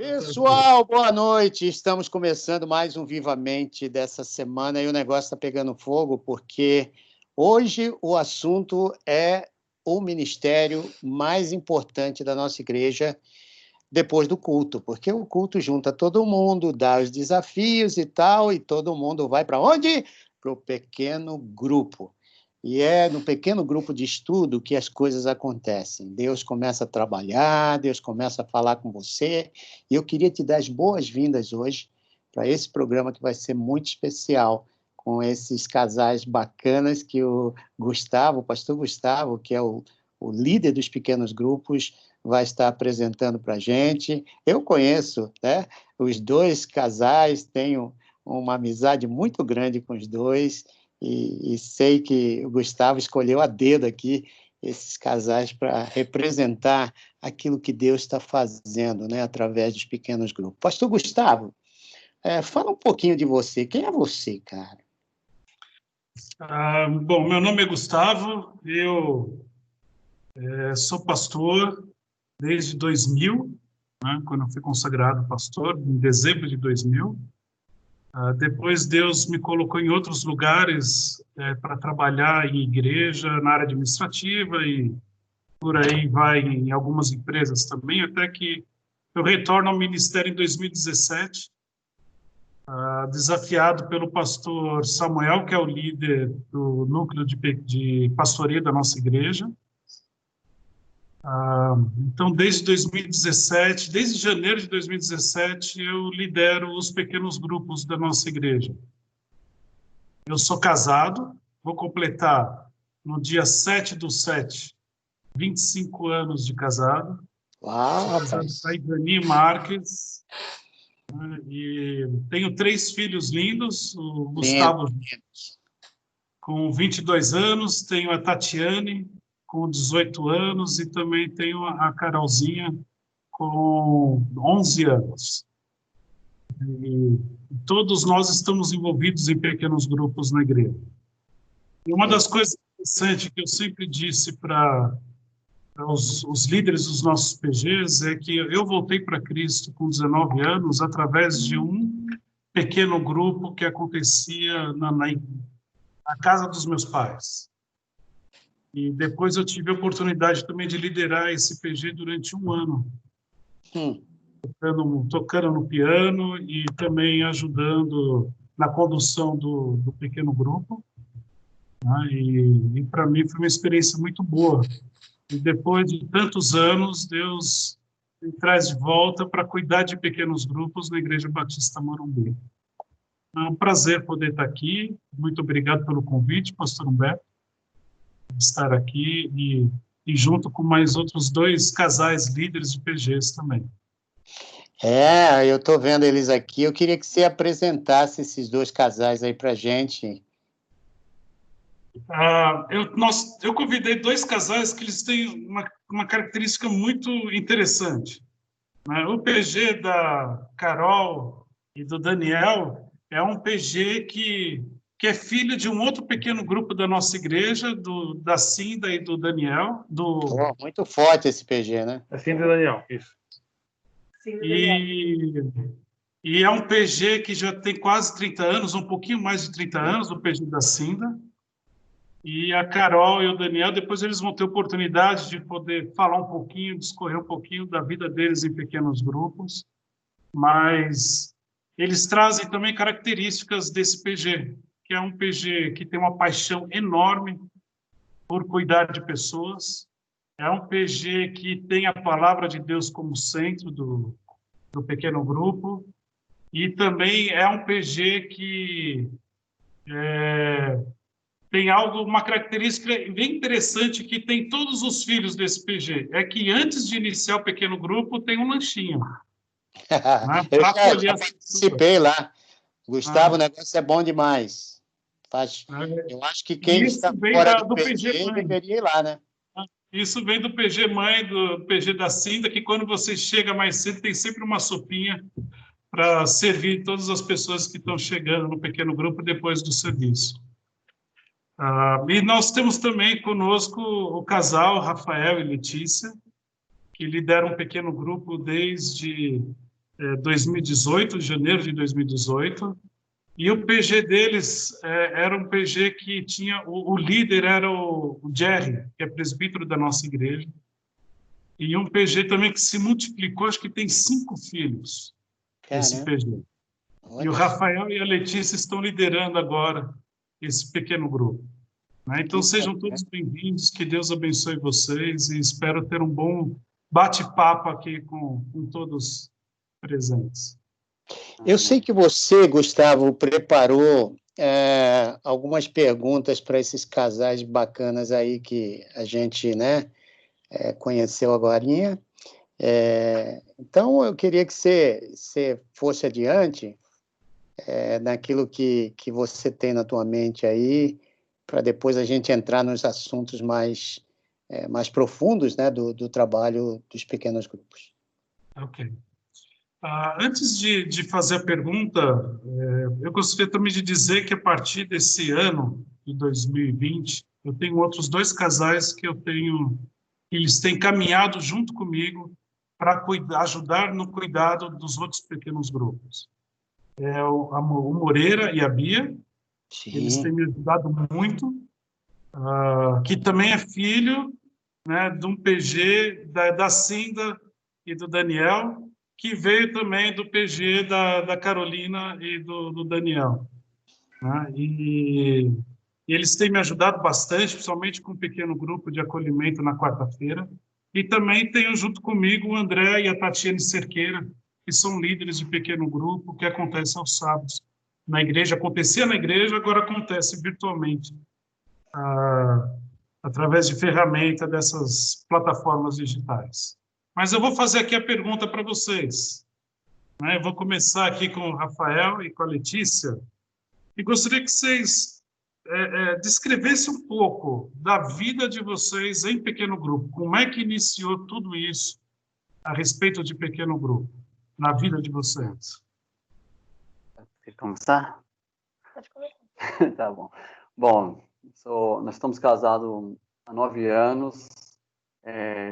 Pessoal, boa noite. Estamos começando mais um Vivamente dessa semana e o negócio está pegando fogo porque hoje o assunto é o ministério mais importante da nossa igreja depois do culto, porque o culto junta todo mundo, dá os desafios e tal, e todo mundo vai para onde? Para o pequeno grupo. E é no pequeno grupo de estudo que as coisas acontecem. Deus começa a trabalhar, Deus começa a falar com você. E eu queria te dar as boas-vindas hoje para esse programa que vai ser muito especial, com esses casais bacanas que o Gustavo, o pastor Gustavo, que é o líder dos pequenos grupos, vai estar apresentando para a gente. Eu conheço, né, os dois casais, tenho uma amizade muito grande com os dois, e sei que o Gustavo escolheu a dedo aqui esses casais para representar aquilo que Deus está fazendo, né, através dos pequenos grupos. Pastor Gustavo, fala um pouquinho de você. Quem é você, cara? Bom, meu nome é Gustavo, eu sou pastor desde 2000, né, quando eu fui consagrado pastor, em dezembro de 2000. Depois Deus me colocou em outros lugares para trabalhar em igreja, na área administrativa e por aí vai em algumas empresas também, até que eu retorno ao ministério em 2017, desafiado pelo pastor Samuel, que é o líder do núcleo de pastoreio da nossa igreja. Então, desde 2017, desde janeiro de 2017, eu lidero os pequenos grupos da nossa igreja. Eu sou casado, vou completar no dia 7/7, 25 anos de casado. Uau, Sou casado com a Ivani Marques, né, e tenho 3 filhos lindos, o Gustavo com 22 anos, tenho a Tatiane com 18 anos e também tenho a Carolzinha com 11 anos. E todos nós estamos envolvidos em pequenos grupos na igreja. E uma das coisas interessantes que eu sempre disse para os líderes dos nossos PGs é que eu voltei para Cristo com 19 anos através de um pequeno grupo que acontecia na casa dos meus pais. E depois eu tive a oportunidade também de liderar esse PG durante um ano. Tocando no piano e também ajudando na condução do pequeno grupo. Né? E para mim foi uma experiência muito boa. E depois de tantos anos, Deus me traz de volta para cuidar de pequenos grupos na Igreja Batista Morumbi. É um prazer poder estar aqui. Muito obrigado pelo convite, pastor Humberto, de estar aqui e junto com mais outros 2 casais líderes de PGs também. Eu estou vendo eles aqui. Eu queria que você apresentasse esses 2 casais aí para a gente. Eu convidei 2 casais que eles têm uma característica muito interessante. Né? O PG da Carol e do Daniel é um PG que é filho de um outro pequeno grupo da nossa igreja, da Cinda e do Daniel. Muito forte esse PG, né? Da Cinda e do Daniel, isso. E é um PG que já tem quase 30 anos, um pouquinho mais de 30 anos, o PG da Cinda. E a Carol e o Daniel, depois eles vão ter oportunidade de poder falar um pouquinho, discorrer um pouquinho da vida deles em pequenos grupos, mas eles trazem também características desse PG, que é um PG que tem uma paixão enorme por cuidar de pessoas, é um PG que tem a palavra de Deus como centro do pequeno grupo, e também é um PG que tem uma característica bem interessante que tem todos os filhos desse PG, é que antes de iniciar o pequeno grupo tem um lanchinho. Né, Eu já participei lá. Gustavo, o negócio é bom demais. Eu acho que quem está fora do PG deveria ir lá, né? Isso vem do PG Mãe, do PG da Cinda, que quando você chega mais cedo tem sempre uma sopinha para servir todas as pessoas que estão chegando no pequeno grupo depois do serviço. E nós temos também conosco o casal Rafael e Letícia, que lideram um pequeno grupo desde 2018, janeiro de 2018, e o PG deles era um PG que tinha, o líder era o Jerry, que é presbítero da nossa igreja, e um PG também que se multiplicou, acho que tem 5 filhos, esse PG. E o Rafael e a Letícia estão liderando agora esse pequeno grupo. Né? Então, sejam todos bem-vindos, que Deus abençoe vocês e espero ter um bom bate-papo aqui com todos presentes. Eu sei que você, Gustavo, preparou algumas perguntas para esses casais bacanas aí que a gente, né, conheceu agorinha. Então, eu queria que você fosse adiante naquilo que você tem na tua mente aí, para depois a gente entrar nos assuntos mais profundos, né, do trabalho dos pequenos grupos. Ok. Antes de fazer a pergunta, eu gostaria também de dizer que a partir desse ano, de 2020, eu tenho outros 2 casais que eles têm caminhado junto comigo para ajudar no cuidado dos outros pequenos grupos. O Moreira e a Bia, eles têm me ajudado muito, que também é filho, né, de um PG da Cinda e do Daniel, que veio também do PG da Carolina e do Daniel. Né? E eles têm me ajudado bastante, principalmente com um pequeno grupo de acolhimento na quarta-feira. E também tenho junto comigo o André e a Tatiane Cerqueira, que são líderes de pequeno grupo, que acontece aos sábados na igreja. Acontecia na igreja, agora acontece virtualmente, através de ferramenta dessas plataformas digitais. Mas eu vou fazer aqui a pergunta para vocês. Eu vou começar aqui com o Rafael e com a Letícia, e gostaria que vocês descrevessem um pouco da vida de vocês em pequeno grupo. Como é que iniciou tudo isso a respeito de pequeno grupo, na vida de vocês? Quer começar? Pode começar. Tá bom. Bom, nós estamos casados há 9 anos.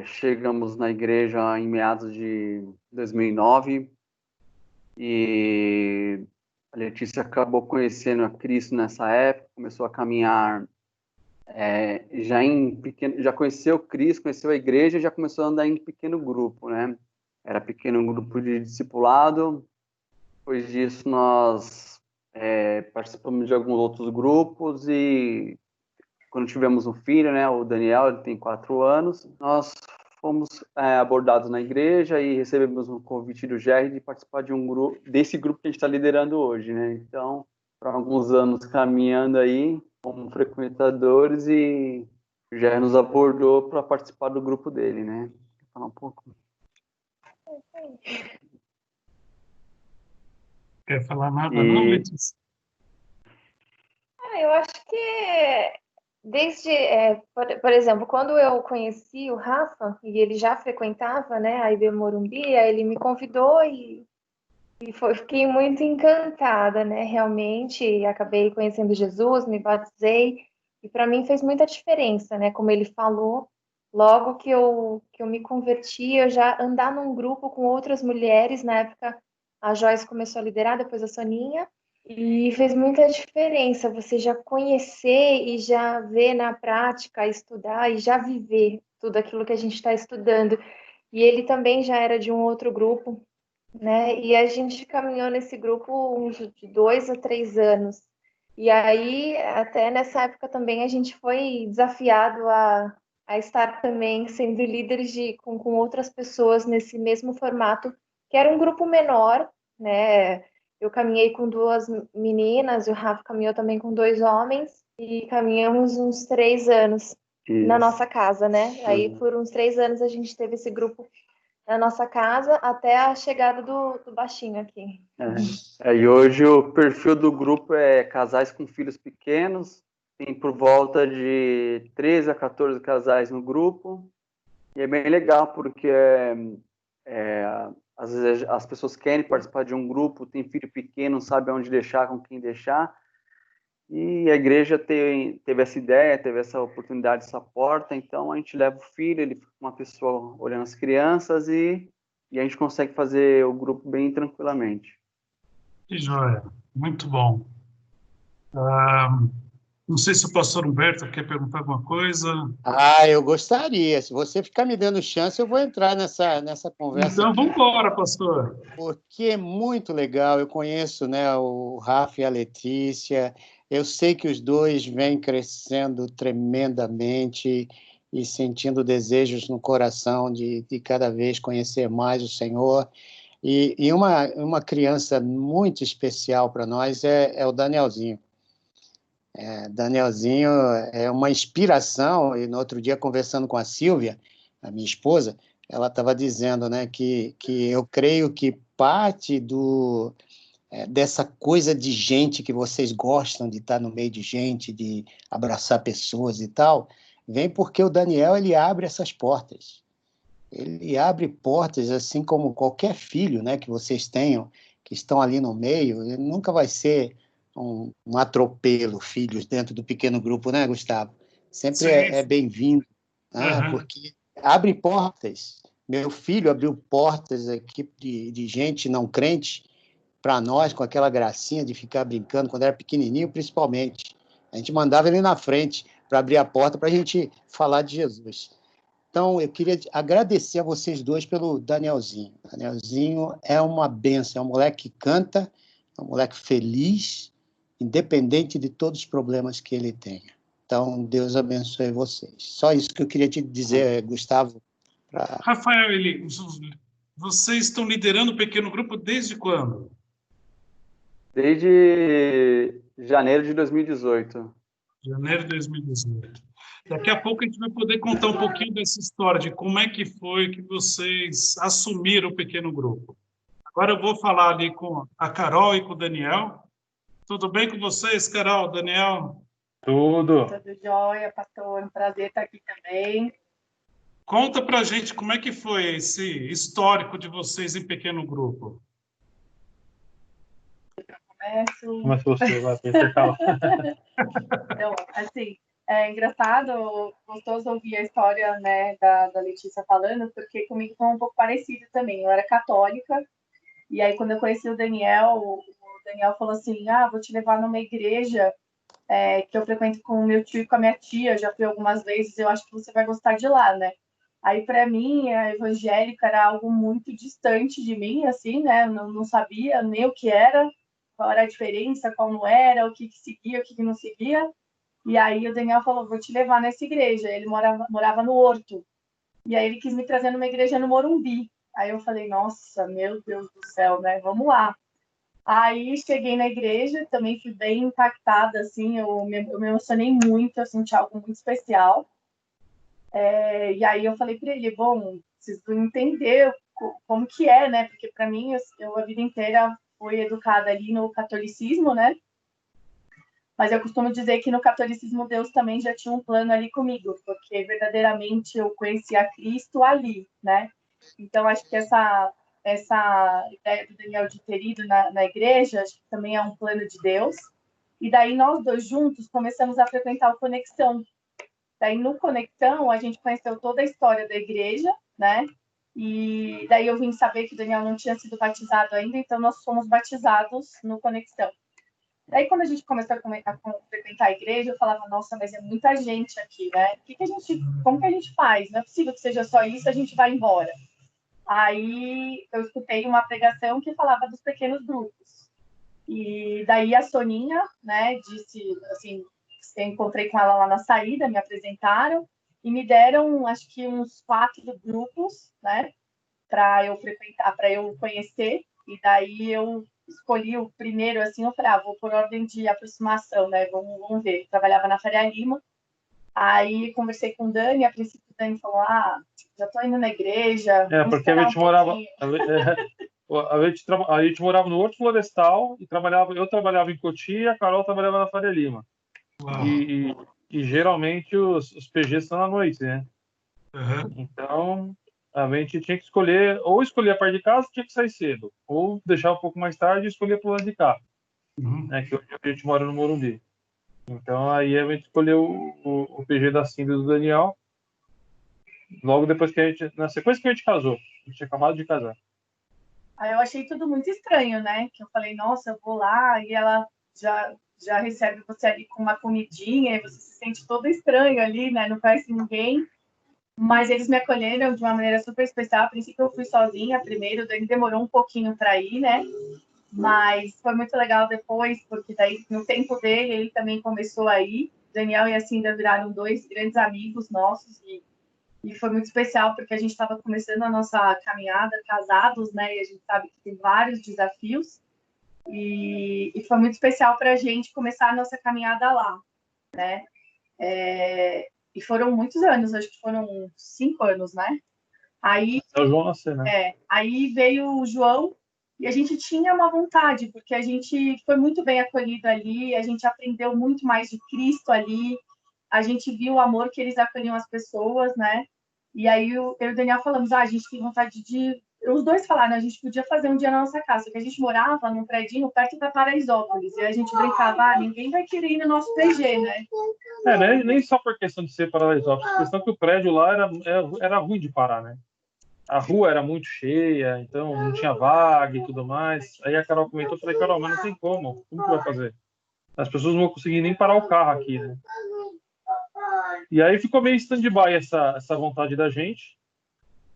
Chegamos na igreja em meados de 2009 e a Letícia acabou conhecendo a Cristo nessa época, começou a caminhar já conheceu Cristo, conheceu a igreja e já começou a andar em pequeno grupo, né? Era pequeno grupo de discipulado. Depois disso, nós participamos de alguns outros grupos e quando tivemos um filho, né, o Daniel, ele tem 4 anos, nós fomos abordados na igreja e recebemos um convite do Jerry de participar de desse grupo que a gente está liderando hoje, né? Então, por alguns anos caminhando aí como frequentadores e o Jerry nos abordou para participar do grupo dele, né? Quer falar um pouco? Quer falar nada, não, Letícia? Eu acho que desde, por exemplo, quando eu conheci o Rafa, e ele já frequentava, né, a IB Morumbi, aí ele me convidou e fiquei muito encantada, né, realmente, acabei conhecendo Jesus, me batizei, e para mim fez muita diferença, né, como ele falou, logo que eu me converti, eu já andar num grupo com outras mulheres, na época a Joyce começou a liderar, depois a Soninha, e fez muita diferença você já conhecer e já ver na prática, estudar e já viver tudo aquilo que a gente está estudando. E ele também já era de um outro grupo, né? E a gente caminhou nesse grupo uns de 2 a 3 anos. E aí, até nessa época também, a gente foi desafiado a estar também sendo líderes com outras pessoas nesse mesmo formato, que era um grupo menor, né? Eu caminhei com 2 meninas, o Rafa caminhou também com 2 homens, e caminhamos uns 3 anos na nossa casa, né? Aí, por uns 3 anos, a gente teve esse grupo na nossa casa até a chegada do baixinho aqui. E hoje o perfil do grupo é casais com filhos pequenos, tem por volta de 13 a 14 casais no grupo, e é bem legal porque às vezes as pessoas querem participar de um grupo, tem filho pequeno, não sabe onde deixar, com quem deixar, e a igreja teve essa ideia, teve essa oportunidade, essa porta, então a gente leva o filho, ele fica com uma pessoa olhando as crianças e e a gente consegue fazer o grupo bem tranquilamente. Que joia, muito bom. Não sei se o pastor Humberto quer perguntar alguma coisa. Eu gostaria. Se você ficar me dando chance, eu vou entrar nessa conversa Então, aqui, vamos embora, pastor. porque é muito legal. Eu conheço, né, o Rafa e a Letícia. Eu sei que os dois vêm crescendo tremendamente e sentindo desejos no coração de cada vez conhecer mais o Senhor. E uma criança muito especial para nós é o Danielzinho. Danielzinho é uma inspiração, e no outro dia, conversando com a Silvia, a minha esposa, ela estava dizendo, né, que eu creio que parte dessa coisa de gente que vocês gostam de estar no meio de gente, de abraçar pessoas e tal, vem porque o Daniel ele abre essas portas. Ele abre portas, assim como qualquer filho, né, que vocês tenham, que estão ali no meio. Ele nunca vai ser um atropelo, filhos dentro do pequeno grupo, né, Gustavo? Sempre Sim, é sim. bem-vindo, né, Uhum. porque abre portas. Meu filho abriu portas aqui de gente não crente para nós, com aquela gracinha de ficar brincando, quando era pequenininho, principalmente. A gente mandava ele na frente para abrir a porta para a gente falar de Jesus. Então, eu queria agradecer a vocês dois pelo Danielzinho. Danielzinho é uma benção, é um moleque que canta, é um moleque feliz, independente de todos os problemas que ele tenha. Então, Deus abençoe vocês. Só isso que eu queria te dizer, Gustavo. Rafael, vocês estão liderando o pequeno grupo desde quando? Desde janeiro de 2018. Janeiro de 2018. Daqui a pouco a gente vai poder contar um pouquinho dessa história, de como é que foi que vocês assumiram o pequeno grupo. Agora eu vou falar ali com a Carol e com o Daniel. Tudo bem com vocês, Carol, Daniel? Tudo. Tudo jóia, pastor. Um prazer estar aqui também. Conta pra gente como é que foi esse histórico de vocês em pequeno grupo. Começa você, vai, você fala. Então, assim, é engraçado, gostoso ouvir a história, né, da Letícia falando, porque comigo foi um pouco parecido também. Eu era católica, e aí quando eu conheci o Daniel falou assim, vou te levar numa igreja que eu frequento com o meu tio e com a minha tia, já fui algumas vezes, eu acho que você vai gostar de lá, né? Aí, para mim, a evangélica era algo muito distante de mim, assim, né? Eu não sabia nem o que era, qual era a diferença, qual não era, o que seguia, o que não seguia. E aí o Daniel falou, vou te levar nessa igreja. Ele morava no Horto. E aí ele quis me trazer numa igreja no Morumbi. Aí eu falei, nossa, meu Deus do céu, né? Vamos lá. Aí cheguei na igreja, também fui bem impactada, assim, eu me emocionei muito, eu senti algo muito especial. E aí eu falei para ele, bom, preciso entender como que é, né? Porque para mim, eu a vida inteira fui educada ali no catolicismo, né? Mas eu costumo dizer que no catolicismo Deus também já tinha um plano ali comigo, porque verdadeiramente eu conheci a Cristo ali, né? Então acho que essa ideia do Daniel de ter ido na igreja, acho que também é um plano de Deus. E daí nós dois juntos começamos a frequentar o Conexão. Daí no Conexão a gente conheceu toda a história da igreja, né? E daí eu vim saber que o Daniel não tinha sido batizado ainda, então nós fomos batizados no Conexão. Daí, quando a gente começou a frequentar a igreja, eu falava, nossa, mas é muita gente aqui, né? Como que a gente faz? Não é possível que seja só isso, a gente vai embora. Aí, eu escutei uma pregação que falava dos pequenos grupos. E daí a Soninha, né, disse, assim, eu encontrei com ela lá na saída, me apresentaram e me deram, acho que uns 4 grupos, né, para eu frequentar, para eu conhecer. E daí eu escolhi o primeiro, assim, eu falei, vou por ordem de aproximação, né? Vamos ver. Eu trabalhava na Faria Lima. Aí conversei com o Dani, a princípio o Dani falou, já tô indo na igreja. Porque a gente morava. A gente morava no Horto Florestal e eu trabalhava em Cotia, a Carol trabalhava na Faria Lima. E geralmente os PGs são à noite, né? Uhum. Então a gente tinha que escolher, ou escolher a parte de casa, tinha que sair cedo, ou deixar um pouco mais tarde e escolher pro lado de cá, né? Que hoje a gente mora no Morumbi. Então aí a gente escolheu o PG da Cindy do Daniel. logo depois que na sequência que a gente casou. A gente tinha acabado de casar. Aí eu achei tudo muito estranho, né? Que eu falei, nossa, eu vou lá e ela já recebe você ali com uma comidinha e você se sente todo estranho ali, né? Não conhece ninguém. Mas eles me acolheram de uma maneira super especial. A princípio eu fui sozinha primeiro, daí demorou um pouquinho para ir, né? Mas foi muito legal depois, porque daí no tempo dele ele também começou a ir. Daniel e a Cinda viraram 2 grandes amigos nossos e foi muito especial porque a gente estava começando a nossa caminhada casados, né? E a gente sabe que tem vários desafios e foi muito especial para a gente começar a nossa caminhada lá, né? E foram muitos anos, acho que foram 5 anos, né? Aí, É o João nascer, né? aí veio o João e a gente tinha uma vontade, porque a gente foi muito bem acolhido ali, a gente aprendeu muito mais de Cristo ali, a gente viu o amor que eles acolhiam as pessoas, né? E aí eu e o Daniel falamos, a gente tem vontade de... Os dois falaram, a gente podia fazer um dia na nossa casa, porque a gente morava num predinho perto da Paraisópolis, e a gente brincava, ninguém vai querer ir no nosso PG, né? Nem só por questão de ser Paraisópolis, a questão que o prédio lá era ruim de parar, né? A rua era muito cheia, então não tinha vaga e tudo mais. Aí a Carol comentou, eu falei, Carol, mas não tem como que vai fazer? As pessoas não vão conseguir nem parar o carro aqui, né? E aí ficou meio stand-by essa vontade da gente.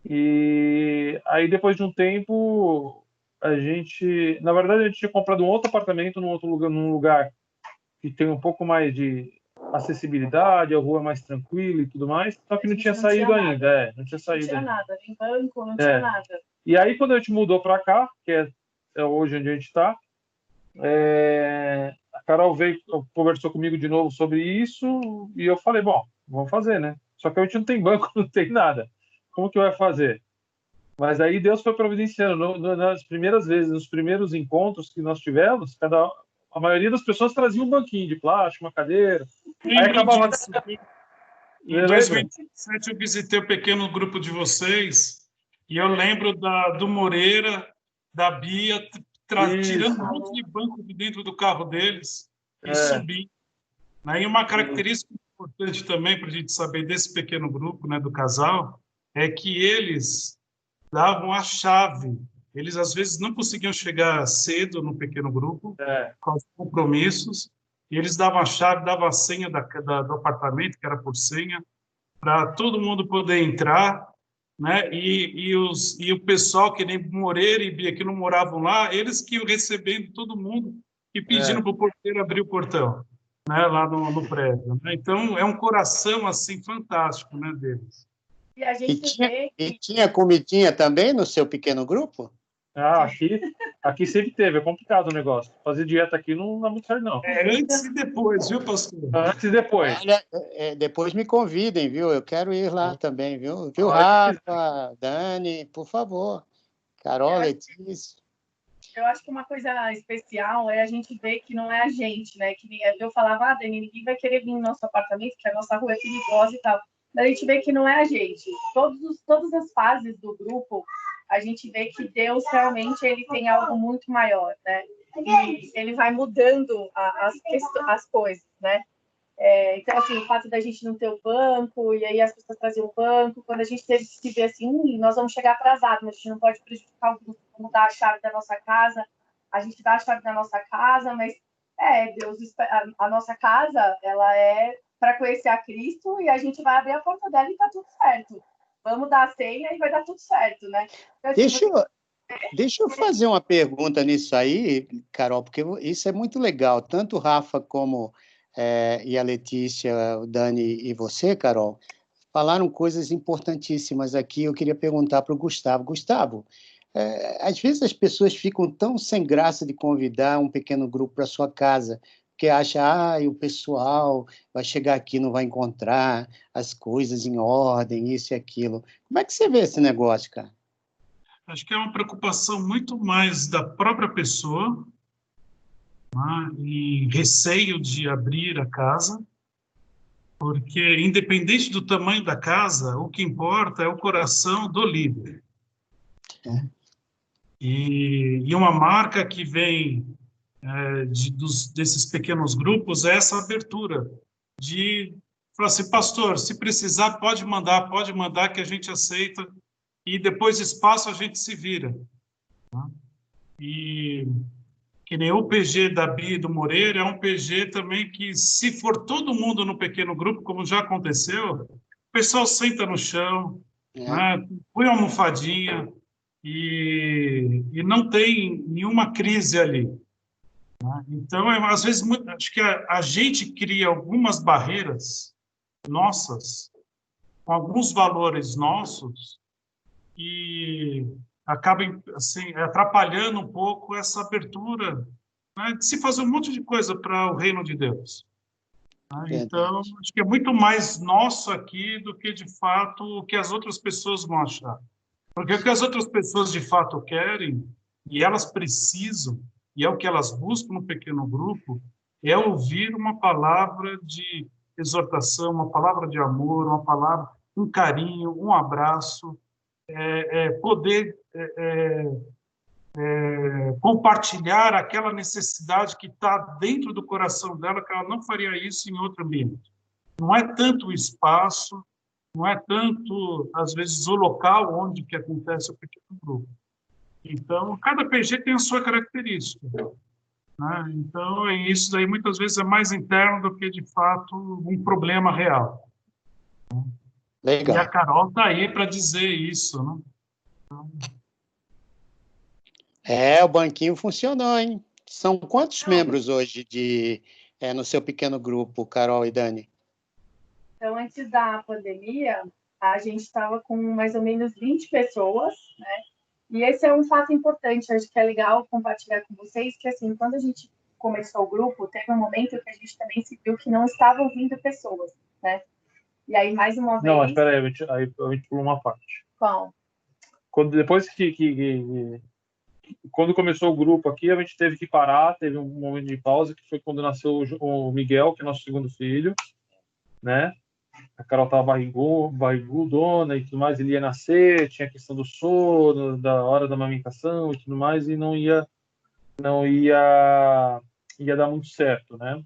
E aí depois de um tempo, na verdade a gente tinha comprado um outro apartamento num lugar que tem um pouco mais de acessibilidade, a rua é mais tranquila e tudo mais, só que não tinha saído ainda, não tinha saído ainda. Não tinha nada, nem banco, não tinha nada. E aí quando a gente mudou para cá, que é hoje onde a gente está, a Carol conversou comigo de novo sobre isso e eu falei, bom, vamos fazer, né? Só que a gente não tem banco, não tem nada. Como que vai fazer? Mas aí Deus foi providenciando. Nas primeiras vezes, nos primeiros encontros que nós tivemos, a maioria das pessoas trazia um banquinho de plástico, uma cadeira. Aí acabava... Em 2017 eu visitei o pequeno grupo de vocês e eu lembro do Moreira, da Bia, tirando um monte de banco de dentro do carro deles e subindo. E uma característica importante também para a gente saber desse pequeno grupo, né, do casal, é que eles davam a chave. Eles, às vezes, não conseguiam chegar cedo no pequeno grupo, com os compromissos, e eles davam a chave, davam a senha do apartamento, que era por senha, para todo mundo poder entrar, né? E o pessoal, que nem Moreira e Bia, que não moravam lá, eles que iam recebendo todo mundo e pedindo para o porteiro abrir o portão, né? Lá no prédio. Né? Então, é um coração assim fantástico, né, deles. E a gente tinha comidinha também no seu pequeno grupo? Aqui sempre teve, é complicado o negócio. Fazer dieta aqui não dá muito certo, não. Antes e depois, viu, pastor? Antes e depois. Olha, depois me convidem, viu? Eu quero ir lá também, viu? Viu, Rafa, Dani, por favor. Carol, Letícia. Eu acho que uma coisa especial é a gente ver que não é a gente, né? Que eu falava, Dani, ninguém vai querer vir no nosso apartamento, porque a nossa rua é perigosa e tal. Mas a gente vê que não é a gente. Todas as fases do grupo, a gente vê que Deus realmente ele tem algo muito maior, né? E ele vai mudando as coisas, né? Então, assim, o fato da gente não ter o banco, e aí as pessoas traziam o banco, quando a gente teve que se ver assim, nós vamos chegar atrasados, mas a gente não pode prejudicar o grupo, vamos dar a chave da nossa casa, a gente dá a chave da nossa casa, mas, Deus, a nossa casa, ela é para conhecer a Cristo, e a gente vai abrir a porta dela e tá tudo certo. Vamos dar a senha e vai dar tudo certo, né? Então, Deixa eu fazer uma pergunta nisso aí, Carol, porque isso é muito legal, tanto o Rafa como... e a Letícia, o Dani e você, Carol, falaram coisas importantíssimas aqui. Eu queria perguntar para o Gustavo. Gustavo, às vezes as pessoas ficam tão sem graça de convidar um pequeno grupo para sua casa, porque acha, o pessoal vai chegar aqui, não vai encontrar as coisas em ordem, isso e aquilo. Como é que você vê esse negócio, cara? Acho que é uma preocupação muito mais da própria pessoa, e receio de abrir a casa, porque, independente do tamanho da casa, o que importa é o coração do líder. E uma marca que vem desses pequenos grupos é essa abertura de Falou assim, pastor, se precisar, pode mandar que a gente aceita, e depois de espaço a gente se vira. E que nem o PG da Bia e do Moreira é um PG também que, se for todo mundo no pequeno grupo, como já aconteceu, o pessoal senta no chão, né, põe uma almofadinha e não tem nenhuma crise ali. Né? Então, às vezes, acho que a gente cria algumas barreiras nossas, com alguns valores nossos, e acaba assim, atrapalhando um pouco essa abertura, né, de se fazer um monte de coisa para o reino de Deus. Né? Então, acho que é muito mais nosso aqui do que, de fato, o que as outras pessoas vão achar. Porque o que as outras pessoas, de fato, querem, e elas precisam, e é o que elas buscam no pequeno grupo, é ouvir uma palavra de exortação, uma palavra de amor, uma palavra, um carinho, um abraço, poder compartilhar aquela necessidade que está dentro do coração dela, que ela não faria isso em outro ambiente. Não é tanto o espaço, não é tanto, às vezes, o local onde que acontece o pequeno grupo. Então, cada PG tem a sua característica. Né? Então, isso daí muitas vezes é mais interno do que, de fato, um problema real. Legal. E a Carol está aí para dizer isso, né? O banquinho funcionou, hein? São quantos membros hoje no seu pequeno grupo, Carol e Dani? Então, antes da pandemia, a gente estava com mais ou menos 20 pessoas, né? E esse é um fato importante, acho que é legal compartilhar com vocês, que assim, quando a gente começou o grupo, teve um momento que a gente também se viu que não estavam vindo pessoas, né? E aí, mais uma vez... Não, mas espera aí, a gente pulou uma parte. Qual? Depois quando começou o grupo aqui, a gente teve que parar, teve um momento de pausa, que foi quando nasceu o Miguel, que é nosso segundo filho, né? A Carol estava barrigudona e tudo mais, ele ia nascer, tinha a questão do sono, da hora da amamentação e tudo mais, e não ia dar muito certo, né?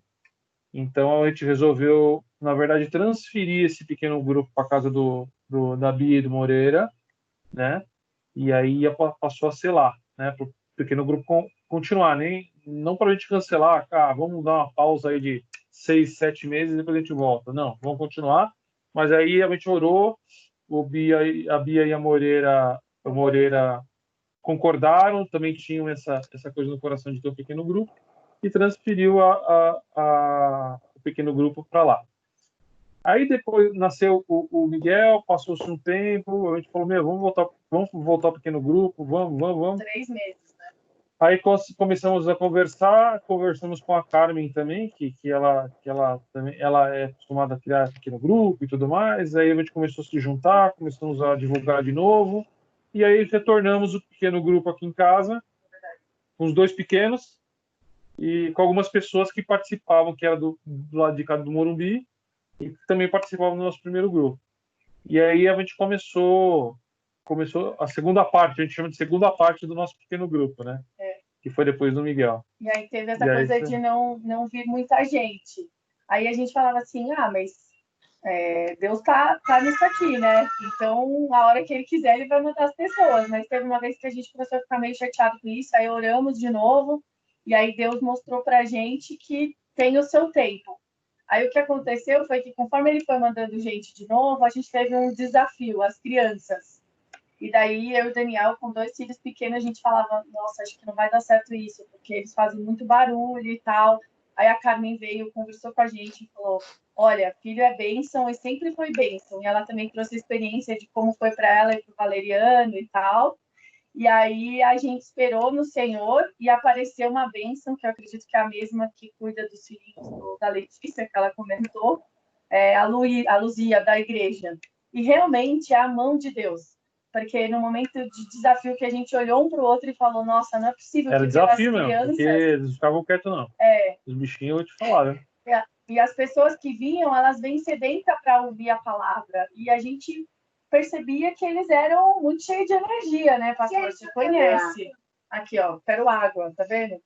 Então a gente resolveu, na verdade, transferir esse pequeno grupo para casa da Bia e do Moreira, né? E aí passou a ser lá, né? Para o pequeno grupo continuar, não para a gente cancelar, vamos dar uma pausa aí de 6, 7 meses e depois a gente volta. Não, vamos continuar. Mas aí a gente orou, a Bia e a Moreira concordaram, também tinham essa coisa no coração de ter um pequeno grupo, e transferiu o pequeno grupo para lá. Aí depois nasceu o Miguel, passou-se um tempo, a gente falou, vamos voltar ao pequeno grupo, vamos. 3 meses, né? Aí começamos a conversamos com a Carmen também, que ela também, ela é acostumada a criar pequeno grupo e tudo mais, aí a gente começou a se juntar, começamos a divulgar de novo, e aí retornamos o pequeno grupo aqui em casa, com os 2 pequenos, e com algumas pessoas que participavam, que era do lado de cá do Morumbi, e também participavam do nosso primeiro grupo. E aí a gente começou a segunda parte, a gente chama de segunda parte do nosso pequeno grupo, né? Que foi depois do Miguel. E aí teve essa coisa de não vir muita gente. Aí a gente falava assim, mas Deus tá nisso aqui, né? Então, a hora que ele quiser, ele vai mandar as pessoas. Mas teve uma vez que a gente começou a ficar meio chateado com isso, aí oramos de novo, e aí Deus mostrou pra gente que tem o seu tempo. Aí o que aconteceu foi que, conforme ele foi mandando gente de novo, a gente teve um desafio, as crianças. E daí, eu e o Daniel, com 2 filhos pequenos, a gente falava, nossa, acho que não vai dar certo isso, porque eles fazem muito barulho e tal. Aí a Carmen veio, conversou com a gente e falou, olha, filho é bênção e sempre foi bênção. E ela também trouxe a experiência de como foi para ela e para o Valeriano e tal. E aí a gente esperou no Senhor e apareceu uma bênção, que eu acredito que é a mesma que cuida dos filhos da Letícia, que ela comentou, a Luzia, da igreja. E realmente é a mão de Deus. Porque no momento de desafio que a gente olhou um para o outro e falou, nossa, não é possível. Era desafio mesmo, porque eles não ficavam quietos, não. Os bichinhos, eu vou te falar, né? E as pessoas que vinham, elas vêm sedentas para ouvir a palavra. E a gente percebia que eles eram muito cheios de energia, né, pastor? Você conhece. Aqui, ó, quero água, tá vendo?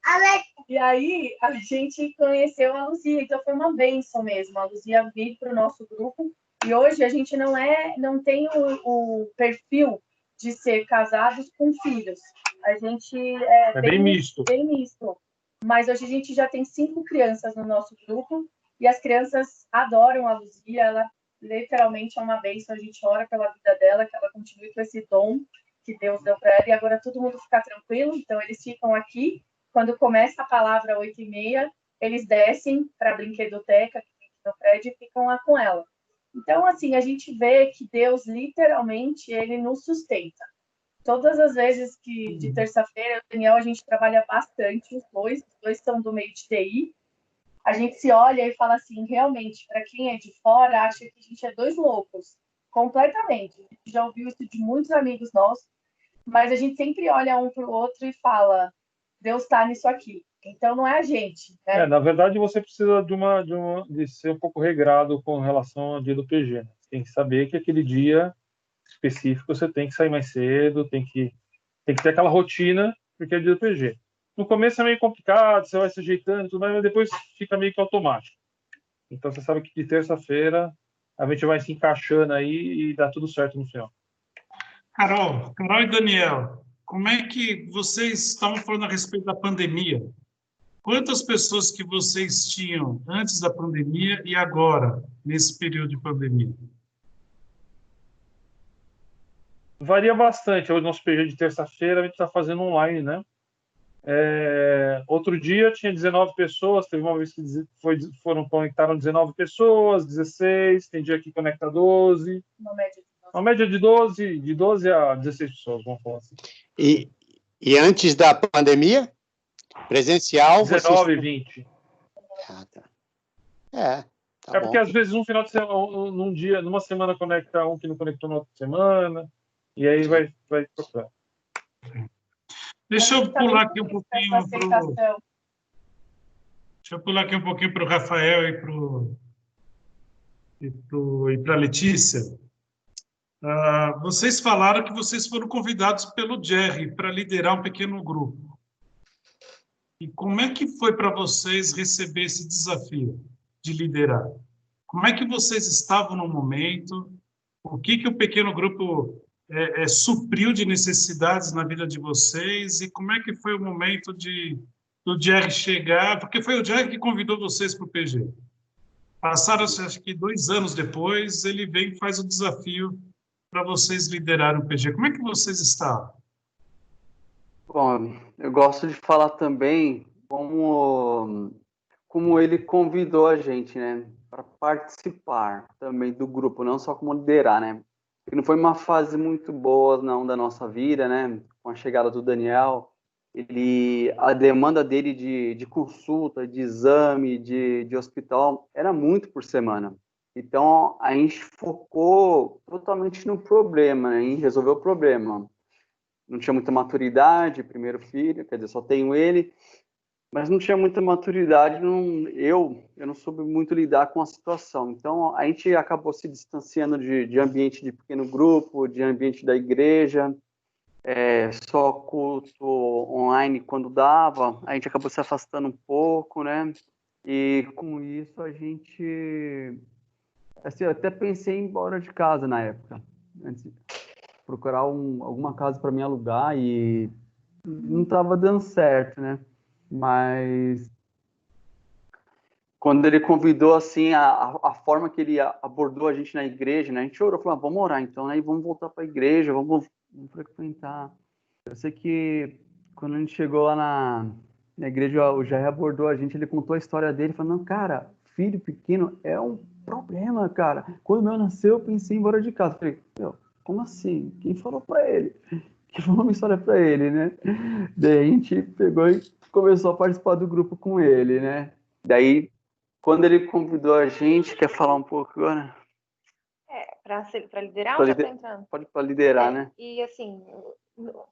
E aí a gente conheceu a Luzia, então foi uma bênção mesmo. A Luzia veio para o nosso grupo e hoje a gente não tem o perfil de ser casados com filhos. A gente É bem misto. Bem misto. Mas hoje a gente já tem 5 crianças no nosso grupo e as crianças adoram a Luzia. Ela literalmente é uma bênção. A gente ora pela vida dela, que ela continue com esse dom que Deus deu para ela. E agora todo mundo fica tranquilo. Então eles ficam aqui. Quando começa a palavra 8h30, eles descem para a brinquedoteca que fica no prédio e ficam lá com ela. Então, assim, a gente vê que Deus, literalmente, ele nos sustenta. Todas as vezes que de terça-feira, o Daniel, a gente trabalha bastante, os dois são do meio de TI. A gente se olha e fala assim, realmente, para quem é de fora, acha que a gente é 2 loucos, completamente. A gente já ouviu isso de muitos amigos nossos, mas a gente sempre olha um para o outro e fala, Deus está nisso aqui. Então, não é a gente, né? Na verdade, você precisa de ser um pouco regrado com relação ao dia do PG. Né? Você tem que saber que aquele dia específico você tem que sair mais cedo, tem que ter aquela rotina, porque é dia do PG. No começo é meio complicado, você vai se ajeitando, tudo mais, mas depois fica meio que automático. Então, você sabe que de terça-feira a gente vai se encaixando aí e dá tudo certo no final. Carol e Daniel, como é que vocês estavam falando a respeito da pandemia? Quantas pessoas que vocês tinham antes da pandemia e agora, nesse período de pandemia? Varia bastante. Hoje, nosso PG de terça-feira, a gente está fazendo online, né? Outro dia tinha 19 pessoas, teve uma vez que conectaram 19 pessoas, 16, tem dia que conecta 12. Uma média de 12 a 16 pessoas, vamos falar assim. E antes da pandemia? Presencial? 19, 20. Ah, tá. Tá porque às vezes um final de semana, numa semana conecta um que não conectou na outra semana, e aí vai trocando. Deixa eu pular aqui um pouquinho para o Rafael e para a Letícia. Vocês falaram que vocês foram convidados pelo Jerry para liderar um pequeno grupo. E como é que foi para vocês receber esse desafio de liderar? Como é que vocês estavam no momento? O que o pequeno grupo supriu de necessidades na vida de vocês? E como é que foi o momento do Jerry chegar? Porque foi o Jerry que convidou vocês para o PG. Passaram, acho que 2 anos depois, ele vem e faz o desafio para vocês liderarem o PG. Como é que vocês estavam? Bom, eu gosto de falar também como ele convidou a gente, né, para participar também do grupo, não só como liderar, né? Porque não foi uma fase muito boa, não, da nossa vida, né? Com a chegada do Daniel, a demanda dele de consulta, de exame, de hospital, era muito por semana. Então, a gente focou totalmente no problema, né, em resolver o problema. Não tinha muita maturidade, primeiro filho, quer dizer, só tenho ele, mas não tinha muita maturidade, eu não soube muito lidar com a situação. Então, a gente acabou se distanciando de ambiente de pequeno grupo, de ambiente da igreja, só culto online quando dava, a gente acabou se afastando um pouco, né? E com isso a gente... Assim, eu até pensei em ir embora de casa na época, antes procurar alguma casa para me alugar e não estava dando certo, né? Mas quando ele convidou, assim, a forma que ele abordou a gente na igreja, né? A gente orou, falou, vamos orar então, né? E vamos voltar para a igreja, vamos frequentar. Eu sei que quando a gente chegou lá na igreja, o Jair abordou a gente, ele contou a história dele, falando, não, cara, filho pequeno é um problema, cara. Quando o meu nasceu, eu pensei em ir embora de casa. Eu falei, como assim? Quem falou para ele? Quem falou uma história para ele, né? Daí a gente pegou e começou a participar do grupo com ele, né? Daí, quando ele convidou a gente, quer falar um pouco agora? Para liderar ou já está entrando? Pode para liderar, né? E assim,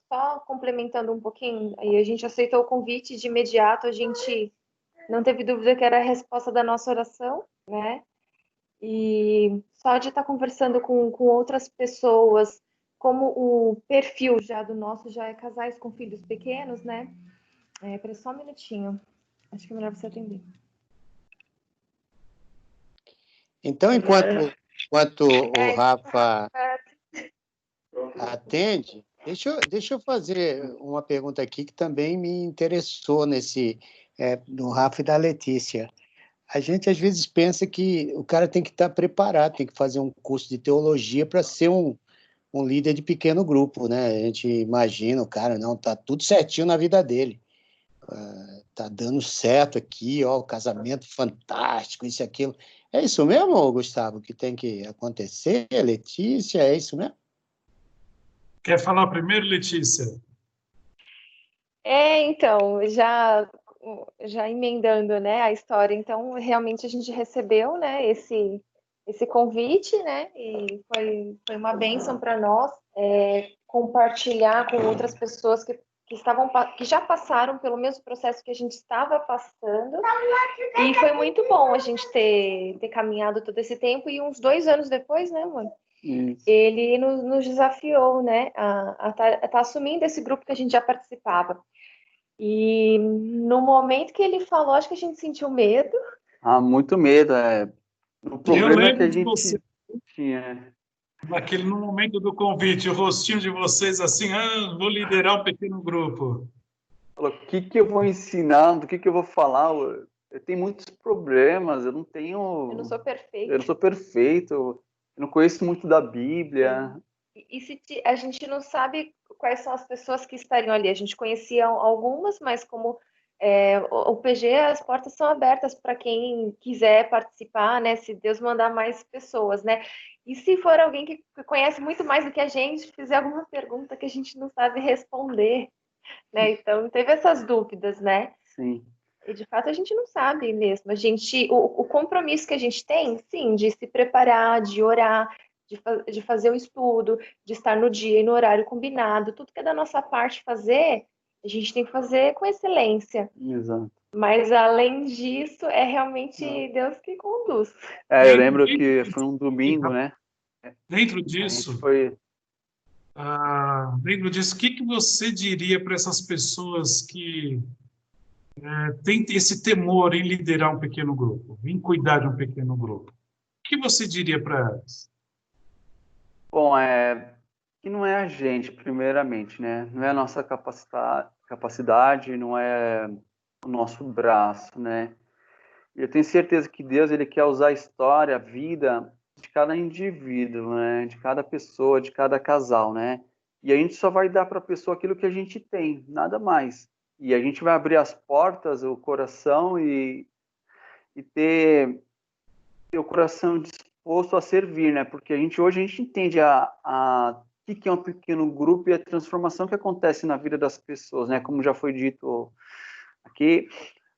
só complementando um pouquinho, aí a gente aceitou o convite de imediato, a gente não teve dúvida que era a resposta da nossa oração, né? E só de estar conversando com outras pessoas, como o perfil já do nosso já é casais com filhos pequenos, né? Espera só um minutinho. Acho que é melhor você atender. Então, enquanto o Rafa atende, deixa eu fazer uma pergunta aqui que também me interessou no Rafa e da Letícia. A gente, às vezes, pensa que o cara tem que estar preparado, tem que fazer um curso de teologia para ser um líder de pequeno grupo, né? A gente imagina o cara, não, tá tudo certinho na vida dele. Tá dando certo aqui, ó, o casamento fantástico, isso e aquilo. É isso mesmo, Gustavo, que tem que acontecer? Letícia, é isso mesmo? Quer falar primeiro, Letícia? Então, já emendando, né, a história, então, realmente a gente recebeu, né, esse convite, né, e foi uma bênção para nós compartilhar com outras pessoas que já passaram pelo mesmo processo que a gente estava passando, e foi muito bom a gente ter caminhado todo esse tempo, e uns 2 anos depois, né, mano, ele nos desafiou, né, a tá assumindo esse grupo que a gente já participava. E no momento que ele falou, acho que a gente sentiu medo. Muito medo. O problema é que a gente você, tinha. no momento do convite, o rostinho de vocês assim, vou liderar um pequeno grupo. Falou, o que eu vou ensinar, do que eu vou falar? Eu tenho muitos problemas, eu não sou perfeito, eu não conheço muito da Bíblia. E se a gente não sabe quais são as pessoas que estariam ali, a gente conhecia algumas, mas como o PG, as portas são abertas para quem quiser participar, né? Se Deus mandar mais pessoas, né? E se for alguém que conhece muito mais do que a gente, fizer alguma pergunta que a gente não sabe responder, né? Então, teve essas dúvidas, né? Sim. E, de fato, a gente não sabe mesmo. O compromisso que a gente tem, sim, de se preparar, de orar, de fazer o estudo, de estar no dia e no horário combinado, tudo que é da nossa parte fazer, a gente tem que fazer com excelência. Exato. Mas, além disso, é realmente Deus que conduz. Eu lembro que foi um domingo, né? Dentro disso, o que você diria para essas pessoas que têm esse temor em liderar um pequeno grupo, em cuidar de um pequeno grupo? O que você diria para elas? Bom, que não é a gente, primeiramente, né? Não é a nossa capacidade, não é o nosso braço, né? Eu tenho certeza que Deus ele quer usar a história, a vida de cada indivíduo, né? De cada pessoa, de cada casal, né? E a gente só vai dar para a pessoa aquilo que a gente tem, nada mais. E a gente vai abrir as portas, o coração e ter o coração disposto a servir, né? Porque hoje a gente entende o que é um pequeno grupo e a transformação que acontece na vida das pessoas, né? Como já foi dito aqui,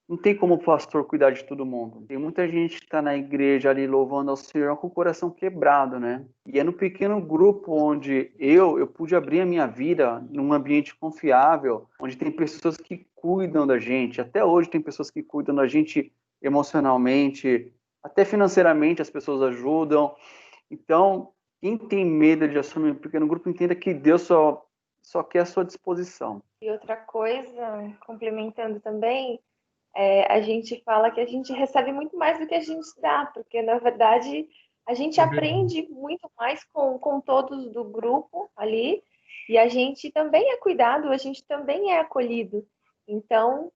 não tem como o pastor cuidar de todo mundo. Tem muita gente que está na igreja ali louvando ao Senhor com o coração quebrado, né? E é no pequeno grupo onde eu pude abrir a minha vida num ambiente confiável, onde tem pessoas que cuidam da gente. Até hoje tem pessoas que cuidam da gente emocionalmente, até financeiramente as pessoas ajudam. Então, quem tem medo de assumir um pequeno grupo, entenda que Deus só quer a sua disposição. E outra coisa, complementando também, a gente fala que a gente recebe muito mais do que a gente dá, porque, na verdade, a gente aprende muito mais com todos do grupo ali, e a gente também é cuidado, a gente também é acolhido. Então,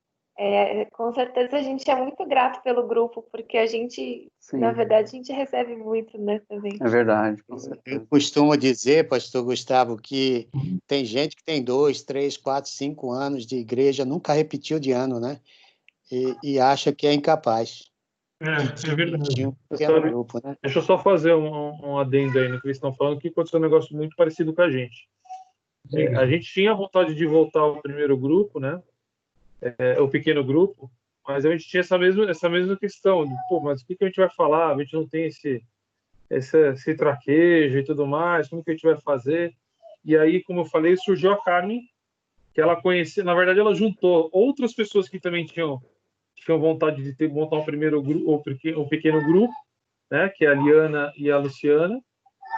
com certeza a gente é muito grato pelo grupo, porque a gente, Sim. Na verdade, a gente recebe muito, né, também. É verdade, com certeza. Eu costumo dizer, pastor Gustavo, que tem gente que tem 2, 3, 4, 5 anos de igreja, nunca repetiu de ano, né? E acha que é incapaz. É verdade. Um pequeno grupo, né? Deixa eu só fazer um adendo aí no que eles estão falando, que aconteceu um negócio muito parecido com a gente. A gente tinha vontade de voltar ao primeiro grupo, né? O pequeno grupo, mas a gente tinha essa mesma questão de, mas o que a gente vai falar? A gente não tem esse traquejo e tudo mais, como que a gente vai fazer? E aí, como eu falei, surgiu a Carmen, que ela conhecia, na verdade ela juntou outras pessoas que também tinham vontade de montar um primeiro grupo, um pequeno grupo, né, que é a Liana e a Luciana,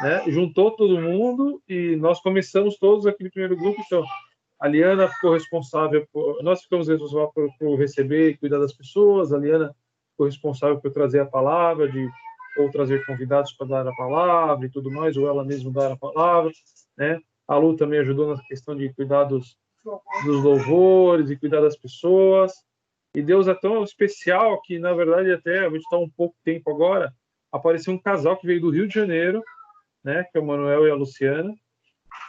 né? Juntou todo mundo e nós começamos todos aquele primeiro grupo. Então, a Liana ficou responsável nós ficamos responsáveis por receber e cuidar das pessoas. A Liana ficou responsável por trazer a palavra, ou trazer convidados para dar a palavra e tudo mais, ou ela mesma dar a palavra, né? A Lu também ajudou na questão de cuidar dos louvores e cuidar das pessoas. E Deus é tão especial que, na verdade, até a gente está um pouco tempo agora, apareceu um casal que veio do Rio de Janeiro, né? Que é o Manuel e a Luciana.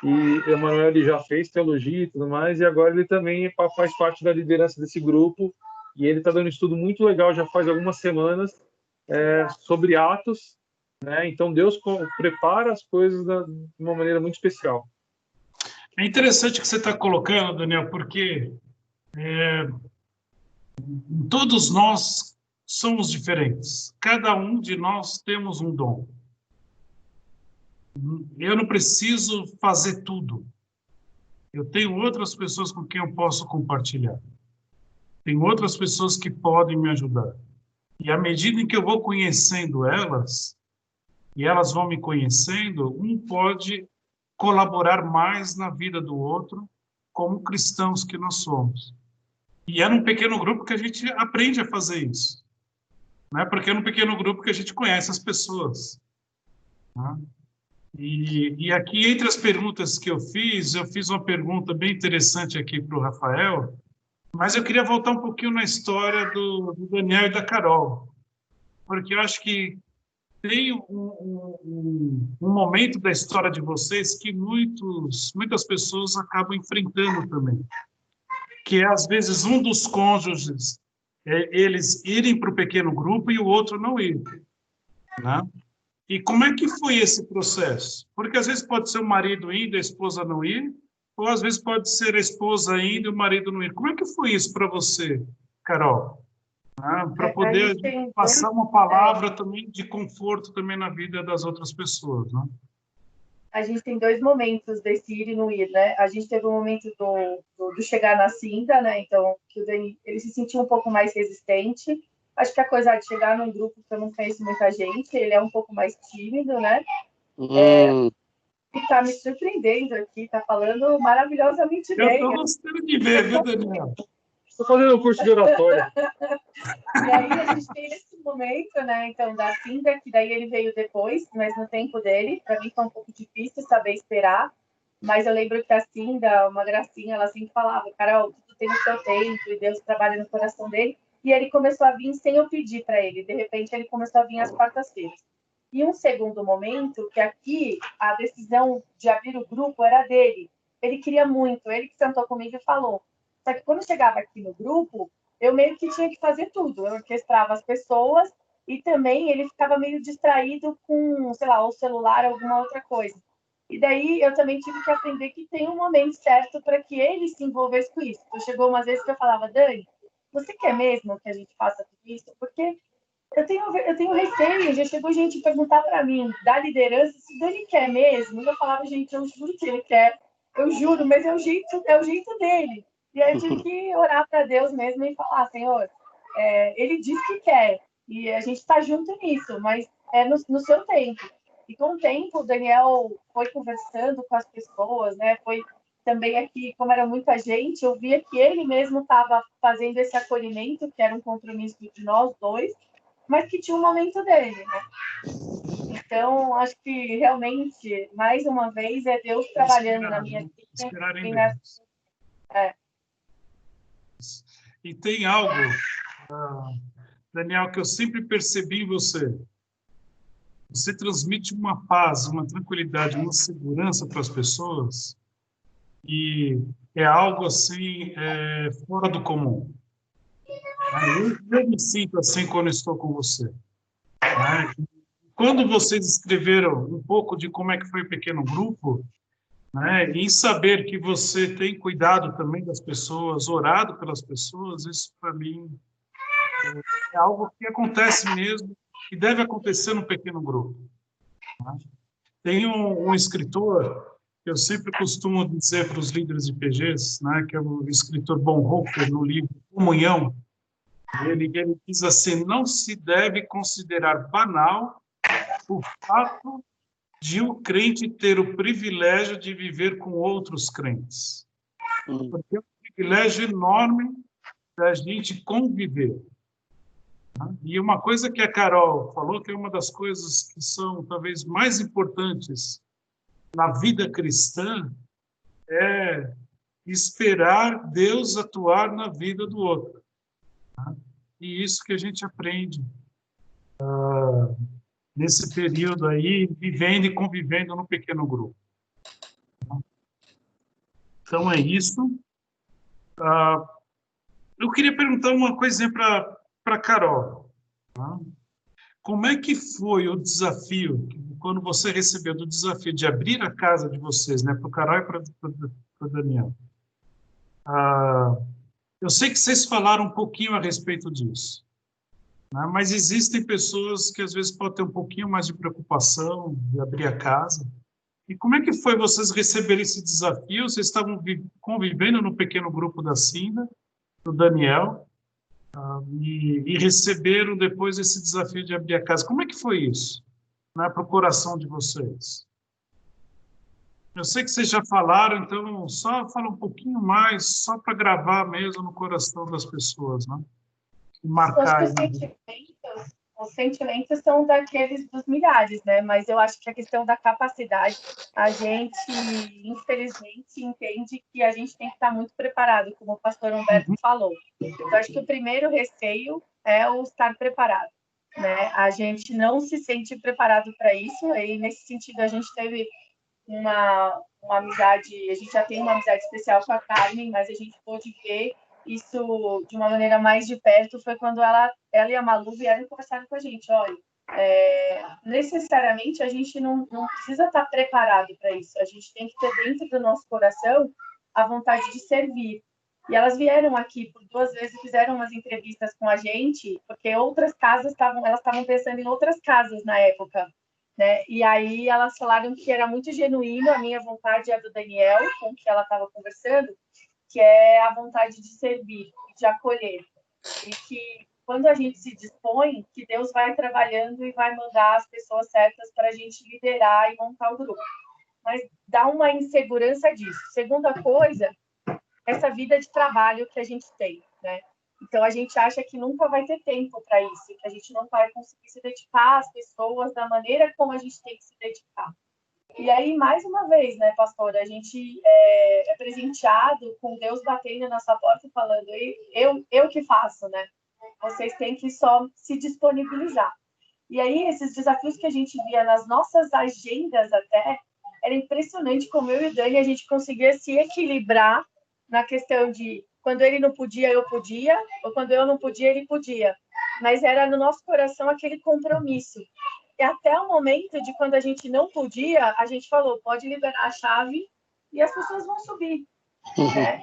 E o Manuel ele já fez teologia e tudo mais, e agora ele também faz parte da liderança desse grupo, e ele está dando um estudo muito legal, já faz algumas semanas, sobre Atos, né? Então Deus prepara as coisas de uma maneira muito especial. É interessante o que você está colocando, Daniel, porque todos nós somos diferentes. Cada um de nós temos um dom. Eu não preciso fazer tudo. Eu tenho outras pessoas com quem eu posso compartilhar. Tem outras pessoas que podem me ajudar. E à medida em que eu vou conhecendo elas, e elas vão me conhecendo, um pode colaborar mais na vida do outro, como cristãos que nós somos. E é num pequeno grupo que a gente aprende a fazer isso. Não é porque é num pequeno grupo que a gente conhece as pessoas. Né? E aqui, entre as perguntas que eu fiz uma pergunta bem interessante aqui para o Rafael, mas eu queria voltar um pouquinho na história do Daniel e da Carol, porque eu acho que tem um momento da história de vocês que muitas pessoas acabam enfrentando também, que é, às vezes, um dos cônjuges, eles irem para o pequeno grupo e o outro não ir, né? E como é que foi esse processo? Porque às vezes pode ser o marido indo e a esposa não ir, ou às vezes pode ser a esposa indo e o marido não ir. Como é que foi isso para você, Carol? Para poder passar uma palavra também de conforto também na vida das outras pessoas, né? A gente tem 2 momentos desse ir e não ir, né? A gente teve um momento do chegar na Cinda, né? Então, que o Dani, ele se sentiu um pouco mais resistente. Acho que a coisa de chegar num grupo que eu não conheço muita gente, ele é um pouco mais tímido, né? E tá me surpreendendo aqui, tá falando maravilhosamente bem. Eu tô gostando de ver, viu, Daniel? Estou fazendo um curso de oratória. E aí a gente tem esse momento, né? Então, da Cinda, que daí ele veio depois, mas no tempo dele. Para mim foi um pouco difícil saber esperar. Mas eu lembro que a Cinda, uma gracinha, ela sempre falava, Carol, tudo tem o seu tempo, e Deus trabalha no coração dele. E ele começou a vir sem eu pedir para ele. De repente, ele começou a vir às quartas-feiras. E um segundo momento, que aqui a decisão de abrir o grupo era dele. Ele queria muito, ele que sentou comigo e falou. Só que quando chegava aqui no grupo, eu meio que tinha que fazer tudo. Eu orquestrava as pessoas e também ele ficava meio distraído com, sei lá, o celular, alguma outra coisa. E daí eu também tive que aprender que tem um momento certo para que ele se envolvesse com isso. Então, chegou umas vezes que eu falava, Dani, você quer mesmo que a gente faça tudo isso? Porque eu tenho receio, já chegou gente perguntar para mim, da liderança, se o Dani quer mesmo. Eu falava, gente, eu juro que ele quer, eu juro, mas é o jeito dele. E aí eu tive que orar para Deus mesmo e falar, Senhor, ele diz que quer, e a gente está junto nisso, mas é no seu tempo. E com o tempo, o Daniel foi conversando com as pessoas, né? Foi também aqui, como era muita gente, eu via que ele mesmo estava fazendo esse acolhimento, que era um compromisso de nós dois, mas que tinha um momento dele, né? Então, acho que realmente, mais uma vez, é Deus trabalhando na minha vida. E tem algo, Daniel, que eu sempre percebi em você. Você transmite uma paz, uma tranquilidade, uma segurança para as pessoas, e é algo assim fora do comum. Eu me sinto assim quando estou com você. Quando vocês escreveram um pouco de como é que foi o pequeno grupo, e saber que você tem cuidado também das pessoas, orado pelas pessoas, isso para mim é algo que acontece mesmo e deve acontecer no pequeno grupo. Tem um escritor que eu sempre costumo dizer para os líderes de PGs, que é o escritor Bonhoeffer, no livro Comunhão. Ele diz assim, não se deve considerar banal o fato de o crente ter o privilégio de viver com outros crentes. Porque é um privilégio enorme da gente conviver. E uma coisa que a Carol falou, que é uma das coisas que são talvez mais importantes na vida cristã, é esperar Deus atuar na vida do outro. E isso que a gente aprende nesse período aí, vivendo e convivendo no pequeno grupo. Então é isso. Eu queria perguntar uma coisinha para a Carol. Como é que foi o desafio, quando você recebeu o desafio de abrir a casa de vocês, né, para o Carol e para o Daniel? Eu sei que vocês falaram um pouquinho a respeito disso, né, mas existem pessoas que às vezes podem ter um pouquinho mais de preocupação de abrir a casa. E como é que foi vocês receberem esse desafio? Vocês estavam convivendo no pequeno grupo da Cinda, do Daniel, e receberam depois esse desafio de abrir a casa. Como é que foi isso, né, para o coração de vocês? Eu sei que vocês já falaram, então só fala um pouquinho mais, só para gravar mesmo no coração das pessoas, né? E marcar. Os sentimentos são daqueles dos milhares, né? Mas eu acho que a questão da capacidade, a gente, infelizmente, entende que a gente tem que estar muito preparado, como o pastor Humberto falou. Eu acho que o primeiro receio é o estar preparado, né? A gente não se sente preparado para isso, e nesse sentido a gente teve uma amizade, a gente já tem uma amizade especial com a Carmen, mas a gente pôde ver isso de uma maneira mais de perto foi quando ela e a Malu vieram conversar com a gente. Olha, necessariamente a gente não precisa estar preparado para isso. A gente tem que ter dentro do nosso coração a vontade de servir. E elas vieram aqui por 2 vezes e fizeram umas entrevistas com a gente, porque outras casas elas estavam pensando em outras casas na época, né? E aí elas falaram que era muito genuíno a minha vontade e a do Daniel, com que ela estava conversando, que é a vontade de servir, de acolher. E que quando a gente se dispõe, que Deus vai trabalhando e vai mandar as pessoas certas para a gente liderar e montar o grupo. Mas dá uma insegurança disso. Segunda coisa, essa vida de trabalho que a gente tem, né? Então, a gente acha que nunca vai ter tempo para isso, que a gente não vai conseguir se dedicar às pessoas da maneira como a gente tem que se dedicar. E aí, mais uma vez, né, pastor, a gente é presenteado com Deus batendo na nossa porta e falando, eu que faço, né? Vocês têm que só se disponibilizar. E aí, esses desafios que a gente via nas nossas agendas até, era impressionante como eu e o Dani, a gente conseguia se equilibrar na questão de quando ele não podia, eu podia, ou quando eu não podia, ele podia. Mas era no nosso coração aquele compromisso. E até o momento de quando a gente não podia, a gente falou, pode liberar a chave e as pessoas vão subir. Né?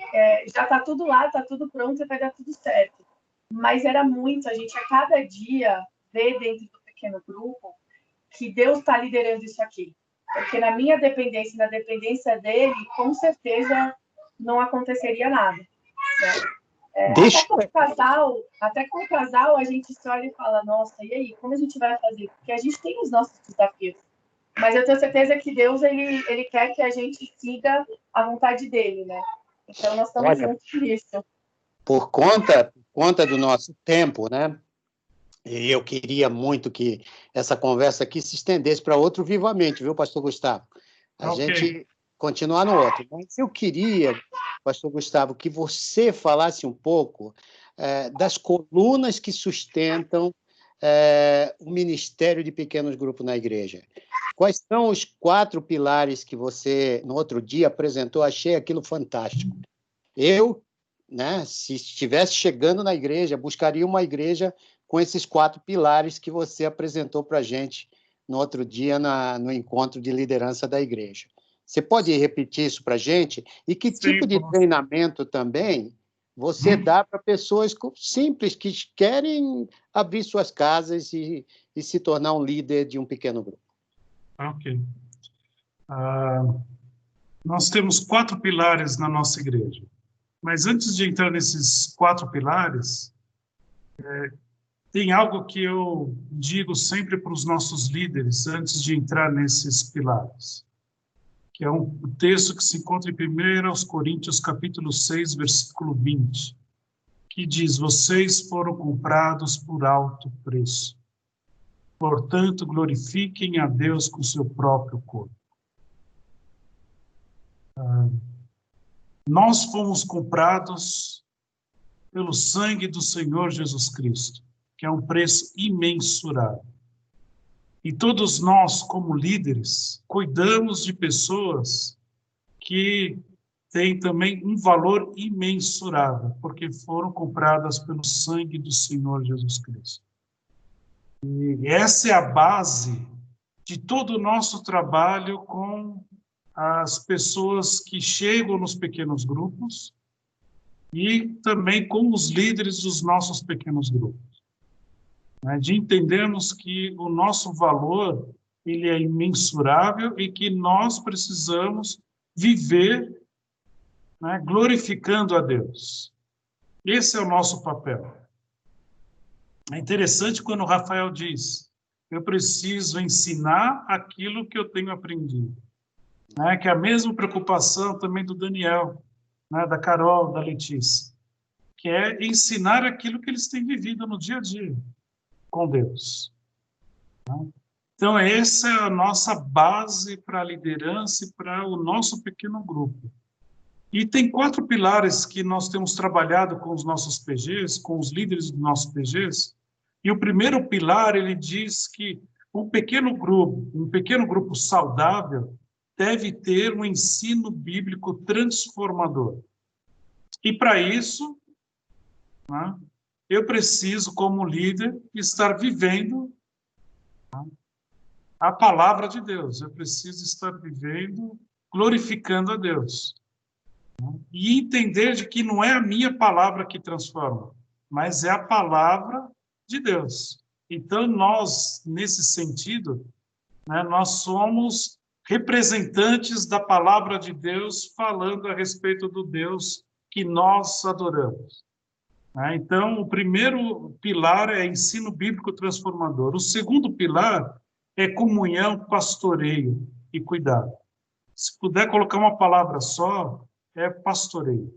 Já está tudo lá, está tudo pronto e vai dar tudo certo. Mas era muito, a gente a cada dia vê dentro do pequeno grupo que Deus está liderando isso aqui. Porque na minha dependência e na dependência dele, com certeza não aconteceria nada. Né? Até com o casal, a gente se olha e fala, nossa, e aí, como a gente vai fazer? Porque a gente tem os nossos desafios. Mas eu tenho certeza que Deus, ele quer que a gente siga a vontade dele, né? Então, nós estamos juntos nisso. Por conta do nosso tempo, né? E eu queria muito que essa conversa aqui se estendesse para outro vivamente, viu, pastor Gustavo? A gente continuar no outro. Mas eu queria, pastor Gustavo, que você falasse um pouco das colunas que sustentam o Ministério de Pequenos Grupos na igreja. Quais são os 4 pilares que você, no outro dia, apresentou? Achei aquilo fantástico. Eu, né, se estivesse chegando na igreja, buscaria uma igreja com esses 4 pilares que você apresentou para a gente no outro dia no encontro de liderança da igreja. Você pode repetir isso para a gente? E que tipo de treinamento também você dá para pessoas simples que querem abrir suas casas e se tornar um líder de um pequeno grupo? Ok. Nós temos 4 pilares na nossa igreja. Mas antes de entrar nesses 4 pilares, Tem algo que eu digo sempre para os nossos líderes antes de entrar nesses pilares, que é um texto que se encontra em 1 Coríntios, capítulo 6, versículo 20, que diz: vocês foram comprados por alto preço. Portanto, glorifiquem a Deus com seu próprio corpo. Nós fomos comprados pelo sangue do Senhor Jesus Cristo, que é um preço imensurável. E todos nós, como líderes, cuidamos de pessoas que têm também um valor imensurável, porque foram compradas pelo sangue do Senhor Jesus Cristo. E essa é a base de todo o nosso trabalho com as pessoas que chegam nos pequenos grupos e também com os líderes dos nossos pequenos grupos. De entendermos que o nosso valor ele é imensurável e que nós precisamos viver, glorificando a Deus. Esse é o nosso papel. É interessante quando o Rafael diz: eu preciso ensinar aquilo que eu tenho aprendido. Que é a mesma preocupação também do Daniel, da Carol, da Letícia, que é ensinar aquilo que eles têm vivido no dia a dia com Deus. Então, essa é a nossa base para a liderança e para o nosso pequeno grupo. E tem 4 pilares que nós temos trabalhado com os nossos PGs, com os líderes dos nossos PGs. E o primeiro pilar, ele diz que um pequeno grupo saudável deve ter um ensino bíblico transformador. E para isso, eu preciso, como líder, estar vivendo a palavra de Deus. Eu preciso estar vivendo, glorificando a Deus. E entender de que não é a minha palavra que transforma, mas é a palavra de Deus. Então, nós, nesse sentido, nós somos representantes da palavra de Deus falando a respeito do Deus que nós adoramos. Então, o primeiro pilar é ensino bíblico transformador. O segundo pilar é comunhão, pastoreio e cuidado. Se puder colocar uma palavra só, é pastoreio.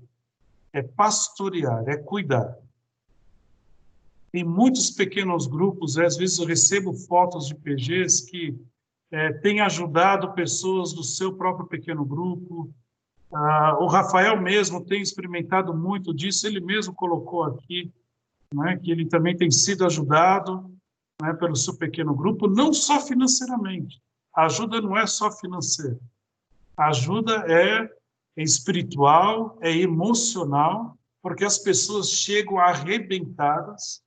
É pastorear, é cuidar. Em muitos pequenos grupos, às vezes eu recebo fotos de PGs que têm ajudado pessoas do seu próprio pequeno grupo. O Rafael mesmo tem experimentado muito disso, ele mesmo colocou aqui, que ele também tem sido ajudado pelo seu pequeno grupo, não só financeiramente. A ajuda não é só financeira. A ajuda é espiritual, é emocional, porque as pessoas chegam arrebentadas.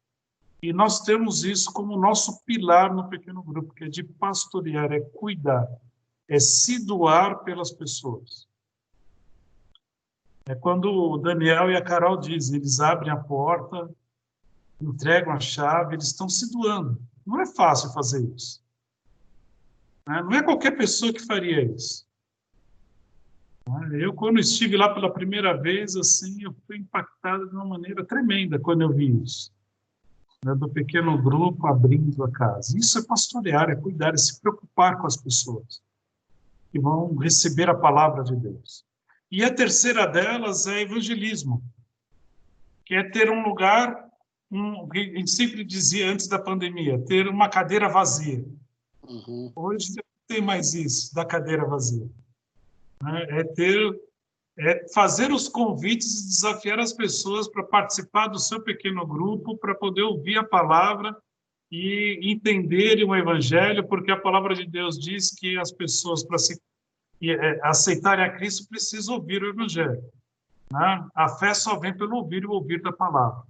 E nós temos isso como nosso pilar no pequeno grupo, que é de pastorear, é cuidar, é se doar pelas pessoas. É quando o Daniel e a Carol dizem, eles abrem a porta, entregam a chave, eles estão se doando. Não é fácil fazer isso. Não é qualquer pessoa que faria isso. Eu, quando estive lá pela primeira vez, assim, eu fui impactado de uma maneira tremenda quando eu vi isso. Do pequeno grupo abrindo a casa. Isso é pastorear, é cuidar, é se preocupar com as pessoas que vão receber a palavra de Deus. E a terceira delas é evangelismo, que é ter um lugar, a gente sempre dizia antes da pandemia, ter uma cadeira vazia. Hoje não tem mais isso, da cadeira vazia. É fazer os convites e desafiar as pessoas para participar do seu pequeno grupo, para poder ouvir a palavra e entenderem o evangelho, porque a palavra de Deus diz que as pessoas, para aceitarem a Cristo, precisam ouvir o evangelho. A fé só vem pelo ouvir e o ouvir da palavra.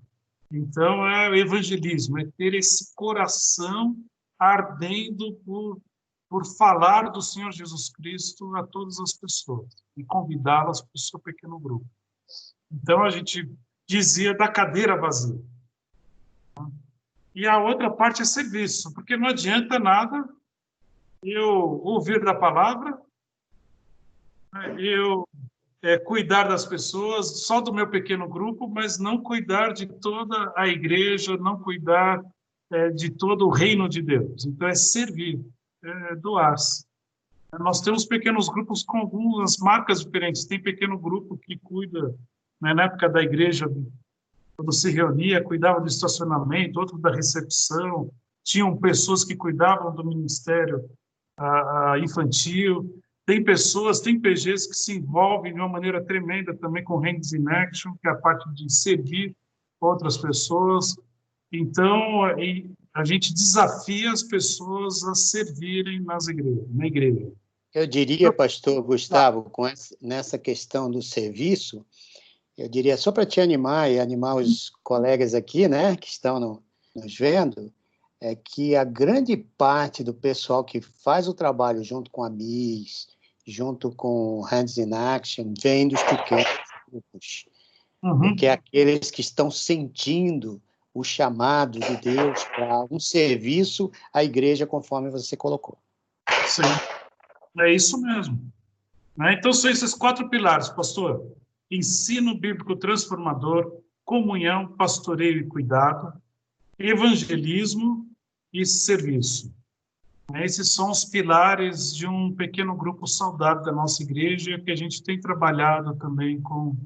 Então, é o evangelismo, é ter esse coração ardendo por falar do Senhor Jesus Cristo a todas as pessoas e convidá-las para o seu pequeno grupo. Então, a gente dizia da cadeira vazia. E a outra parte é serviço, porque não adianta nada eu ouvir da palavra, eu cuidar das pessoas, só do meu pequeno grupo, mas não cuidar de toda a igreja, não cuidar de todo o reino de Deus. Então, é servir, é doar-se. Nós temos pequenos grupos com algumas marcas diferentes. Tem pequeno grupo que cuida, né, na época da igreja, quando se reunia, cuidava do estacionamento, outro da recepção. Tinham pessoas que cuidavam do ministério infantil. Tem pessoas, tem PGs que se envolvem de uma maneira tremenda também com Hands in Action, que é a parte de servir outras pessoas. Então, a gente desafia as pessoas a servirem na igreja. Eu diria, pastor Gustavo, nessa questão do serviço, eu diria, só para te animar e animar os colegas aqui, né, que estão nos vendo, é que a grande parte do pessoal que faz o trabalho junto com a MIS, junto com Hands in Action, vem dos pequenos grupos. Porque é aqueles que estão sentindo o chamado de Deus para um serviço à igreja, conforme você colocou. Sim. É isso mesmo. Então, são esses 4 pilares, pastor. Ensino bíblico transformador, comunhão, pastoreio e cuidado, evangelismo e serviço. Esses são os pilares de um pequeno grupo saudável da nossa igreja, que a gente tem trabalhado também com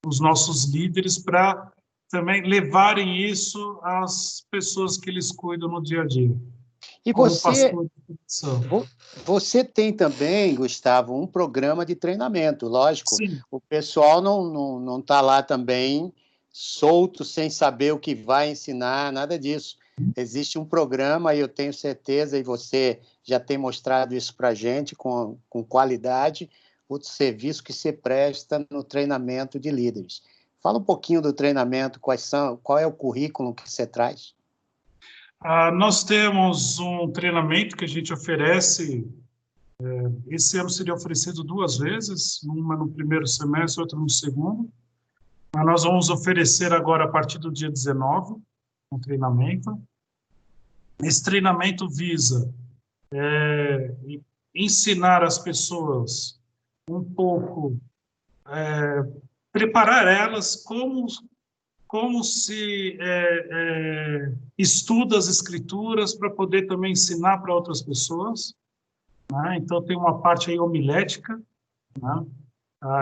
os nossos líderes para também levarem isso às pessoas que eles cuidam no dia a dia. E você tem também, Gustavo, um programa de treinamento, lógico. Sim. O pessoal não está lá também solto, sem saber o que vai ensinar, nada disso. Existe um programa, e eu tenho certeza, e você já tem mostrado isso para a gente com qualidade, o serviço que se presta no treinamento de líderes. Fala um pouquinho do treinamento, qual é o currículo que você traz? Nós temos um treinamento que a gente oferece, esse ano seria oferecido 2 vezes, uma no primeiro semestre, outra no segundo. Mas nós vamos oferecer agora, a partir do dia 19, um treinamento. Esse treinamento visa ensinar as pessoas um pouco, preparar elas como se estuda as escrituras para poder também ensinar para outras pessoas, né? Então, tem uma parte aí homilética, né?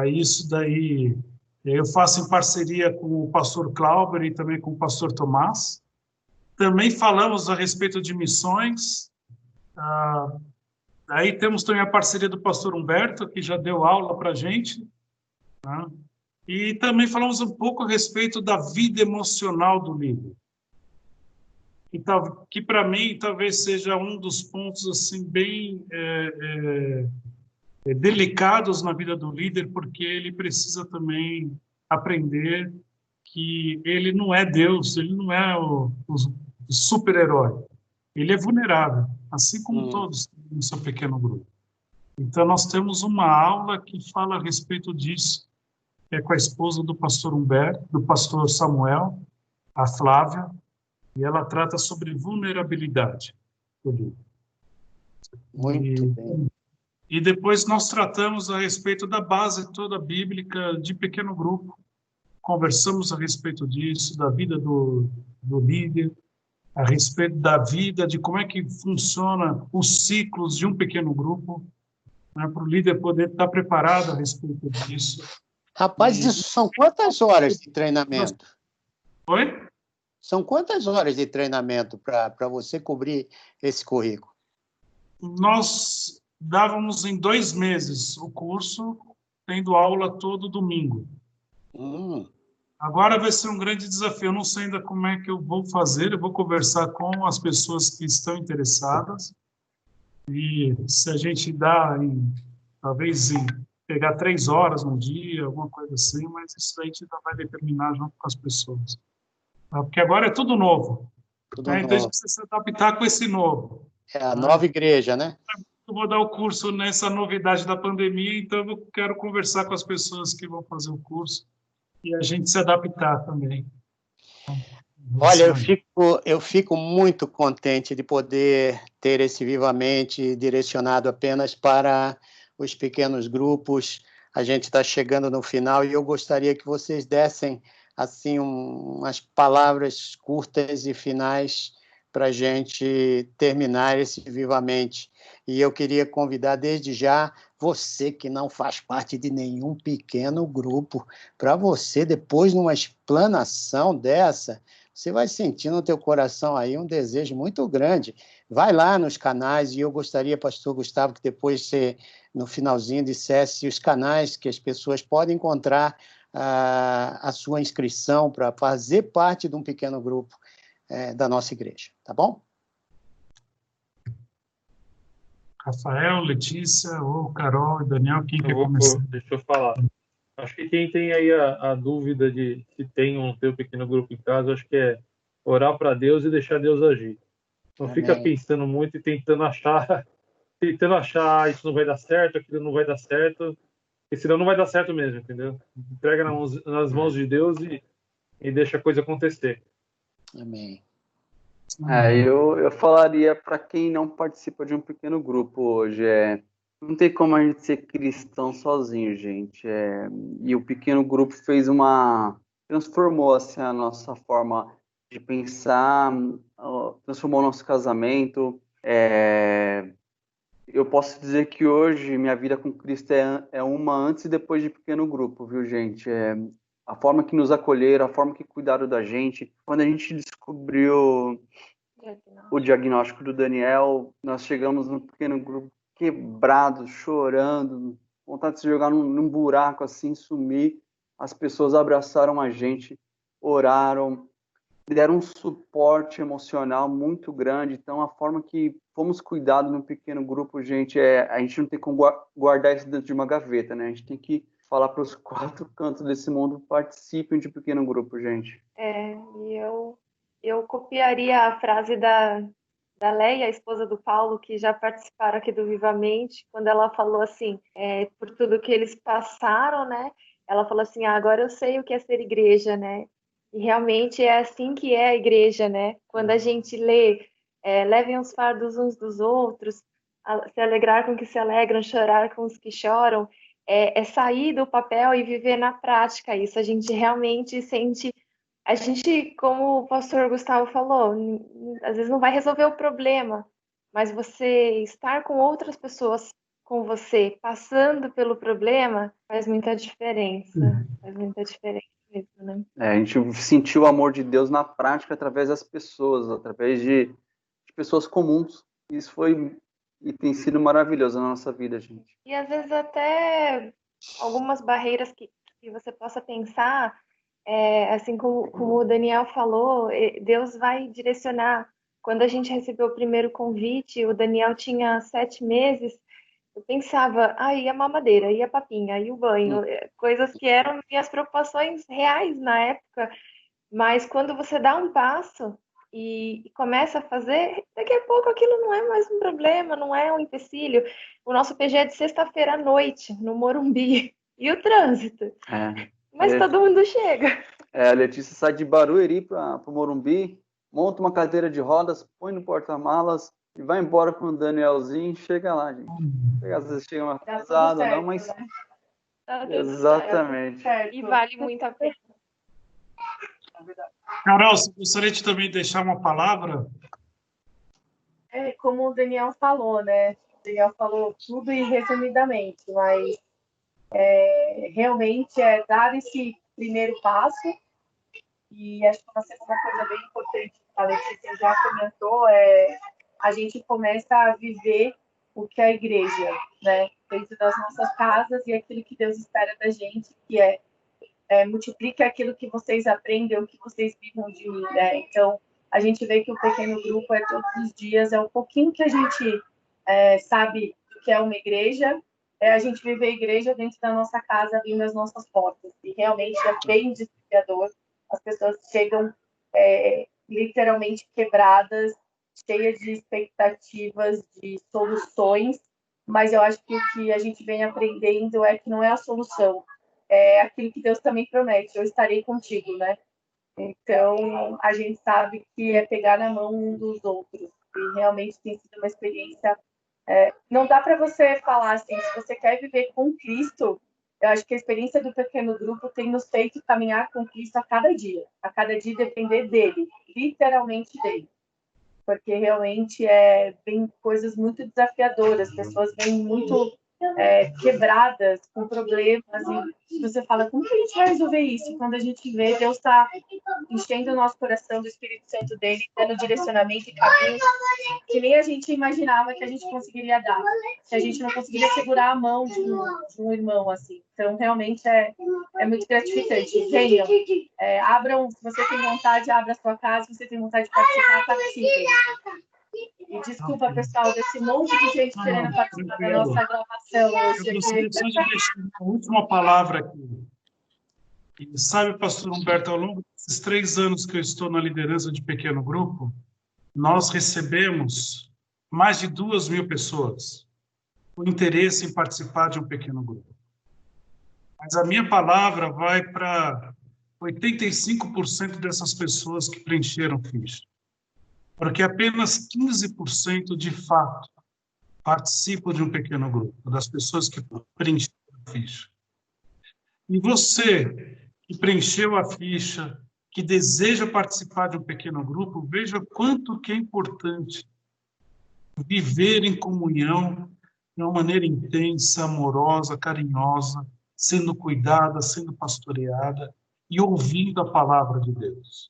Isso daí eu faço em parceria com o pastor Clauber e também com o pastor Tomás. Também falamos a respeito de missões. Aí temos também a parceria do pastor Humberto, que já deu aula para a gente, né? E também falamos um pouco a respeito da vida emocional do líder, que para mim talvez seja um dos pontos assim bem delicados na vida do líder, porque ele precisa também aprender que ele não é Deus, ele não é o super-herói, ele é vulnerável, assim como todos no seu pequeno grupo. Então nós temos uma aula que fala a respeito disso, é com a esposa do pastor Humberto, do pastor Samuel, a Flávia, e ela trata sobre vulnerabilidade do líder. Muito bem. E depois nós tratamos a respeito da base toda bíblica de pequeno grupo, conversamos a respeito disso, da vida do líder, a respeito da vida, de como é que funciona os ciclos de um pequeno grupo, né, para o líder poder estar preparado a respeito disso. Rapaz, isso são quantas horas de treinamento? Oi? São quantas horas de treinamento para você cobrir esse currículo? Nós dávamos em 2 meses o curso, tendo aula todo domingo. Agora vai ser um grande desafio. Eu não sei ainda como é que eu vou fazer. Eu vou conversar com as pessoas que estão interessadas. E se a gente dá, talvez pegar 3 horas no dia, alguma coisa assim, mas isso a gente ainda vai determinar junto com as pessoas. Porque agora é tudo novo. Então a gente precisa se adaptar com esse novo. É a nova igreja, né? Eu vou dar o curso nessa novidade da pandemia, então eu quero conversar com as pessoas que vão fazer o curso e a gente se adaptar também. Olha, eu fico muito contente de poder ter esse Vivamente direcionado apenas para os pequenos grupos. A gente está chegando no final e eu gostaria que vocês dessem assim umas palavras curtas e finais para a gente terminar esse Vivamente. E eu queria convidar desde já você que não faz parte de nenhum pequeno grupo, para você, depois, numa explanação dessa, você vai sentir no teu coração aí um desejo muito grande. Vai lá nos canais, e eu gostaria, pastor Gustavo, que depois você, no finalzinho, dissesse os canais que as pessoas podem encontrar a sua inscrição para fazer parte de um pequeno grupo da nossa igreja, tá bom? Rafael, Letícia, ou Carol e Daniel, quem quer começar? Deixa eu falar. Acho que quem tem aí a dúvida de se tem ou não tem um pequeno grupo em casa, acho que é orar para Deus e deixar Deus agir. Não Amém. fica pensando muito e tentando achar, isso não vai dar certo, aquilo não vai dar certo, porque senão não vai dar certo mesmo, entendeu? Entrega nas mãos de Deus e deixa a coisa acontecer. Amém. Eu falaria para quem não participa de um pequeno grupo hoje, não tem como a gente ser cristão sozinho, gente. E o pequeno grupo transformou assim, a nossa forma de pensar, transformou o nosso casamento. Eu posso dizer que hoje minha vida com Cristo é uma antes e depois de pequeno grupo, viu, gente? A forma que nos acolheram, a forma que cuidaram da gente. Quando a gente descobriu o diagnóstico do Daniel, nós chegamos num pequeno grupo quebrado, chorando, vontade de se jogar num buraco assim, sumir. As pessoas abraçaram a gente, oraram, deram um suporte emocional muito grande. Então, a forma que fomos cuidados num pequeno grupo, gente, a gente não tem como guardar isso dentro de uma gaveta, né? A gente tem que falar para os 4 cantos desse mundo, participem de um pequeno grupo, gente. E eu copiaria a frase da Leia, a esposa do Paulo, que já participaram aqui do Vivamente, quando ela falou assim, por tudo que eles passaram, né? Ela falou assim, agora eu sei o que é ser igreja, né? E realmente é assim que é a igreja, né? Quando a gente lê, levem os fardos uns dos outros, se alegrar com os que se alegram, chorar com os que choram, é sair do papel e viver na prática isso. A gente realmente sente. A gente, como o pastor Gustavo falou, às vezes não vai resolver o problema, mas você estar com outras pessoas com você, passando pelo problema, faz muita diferença. Faz muita diferença mesmo, né? A gente sentiu o amor de Deus na prática através das pessoas, através de pessoas comuns. Isso foi e tem sido maravilhoso na nossa vida, gente. E às vezes até algumas barreiras que você possa pensar, assim como o Daniel falou, Deus vai direcionar. Quando a gente recebeu o primeiro convite, o Daniel tinha 7 meses, eu pensava, e a mamadeira, e a papinha, e o banho, coisas que eram minhas preocupações reais na época, mas quando você dá um passo e começa a fazer, daqui a pouco aquilo não é mais um problema, não é um empecilho. O nosso PG é de sexta-feira à noite, no Morumbi, e o trânsito. Mas todo mundo chega. A Letícia sai de Barueri para o Morumbi, monta uma cadeira de rodas, põe no porta-malas e vai embora com o Danielzinho, chega lá, gente. Às vezes chega uma pesada, não, mas... Né? Exatamente. E vale muito a pena. Carol, você gostaria de também deixar uma palavra? Como o Daniel falou, né? O Daniel falou tudo e resumidamente, mas realmente é dar esse primeiro passo. E acho que uma segunda coisa bem importante que a Letícia já comentou a gente começa a viver o que é a igreja, né? Dentro das nossas casas e aquilo que Deus espera da gente, que multiplique aquilo que vocês aprendem, o que vocês vivem de mim, né? Então, a gente vê que o pequeno grupo é todos os dias, é um pouquinho que a gente sabe do que é uma igreja, a gente viver a igreja dentro da nossa casa, abrindo as nossas portas. E realmente é bem desafiador. As pessoas chegam literalmente quebradas, cheias de expectativas, de soluções, mas eu acho que o que a gente vem aprendendo é que não é a solução, é aquilo que Deus também promete, eu estarei contigo, né? Então, a gente sabe que é pegar na mão um dos outros, e realmente tem sido uma experiência... não dá para você falar assim, se você quer viver com Cristo, eu acho que a experiência do pequeno grupo tem nos feito caminhar com Cristo a cada dia depender dele, literalmente dele. porque realmente vem coisas muito desafiadoras, as pessoas vêm muito quebradas, com problemas, e você fala, como que a gente vai resolver isso? Quando a gente vê, Deus está enchendo o nosso coração do Espírito Santo dele, dando direcionamento e caminho que nem a gente imaginava que a gente conseguiria dar, que a gente não conseguiria segurar a mão de um irmão, assim. Então, realmente é muito gratificante. Venham, abram, se você tem vontade, abra a sua casa, se você tem vontade de participar, participe. E desculpa, pessoal, desse monte de gente querendo participar da nossa gravação hoje. Eu gostaria só de deixar uma última palavra aqui. E sabe, pastor Humberto, ao longo desses 3 anos que eu estou na liderança de pequeno grupo, nós recebemos mais de 2.000 pessoas com interesse em participar de um pequeno grupo. Mas a minha palavra vai para 85% dessas pessoas que preencheram ficha. Porque apenas 15% de fato participam de um pequeno grupo, das pessoas que preencheram a ficha. E você que preencheu a ficha, que deseja participar de um pequeno grupo, veja quanto que é importante viver em comunhão de uma maneira intensa, amorosa, carinhosa, sendo cuidada, sendo pastoreada e ouvindo a palavra de Deus.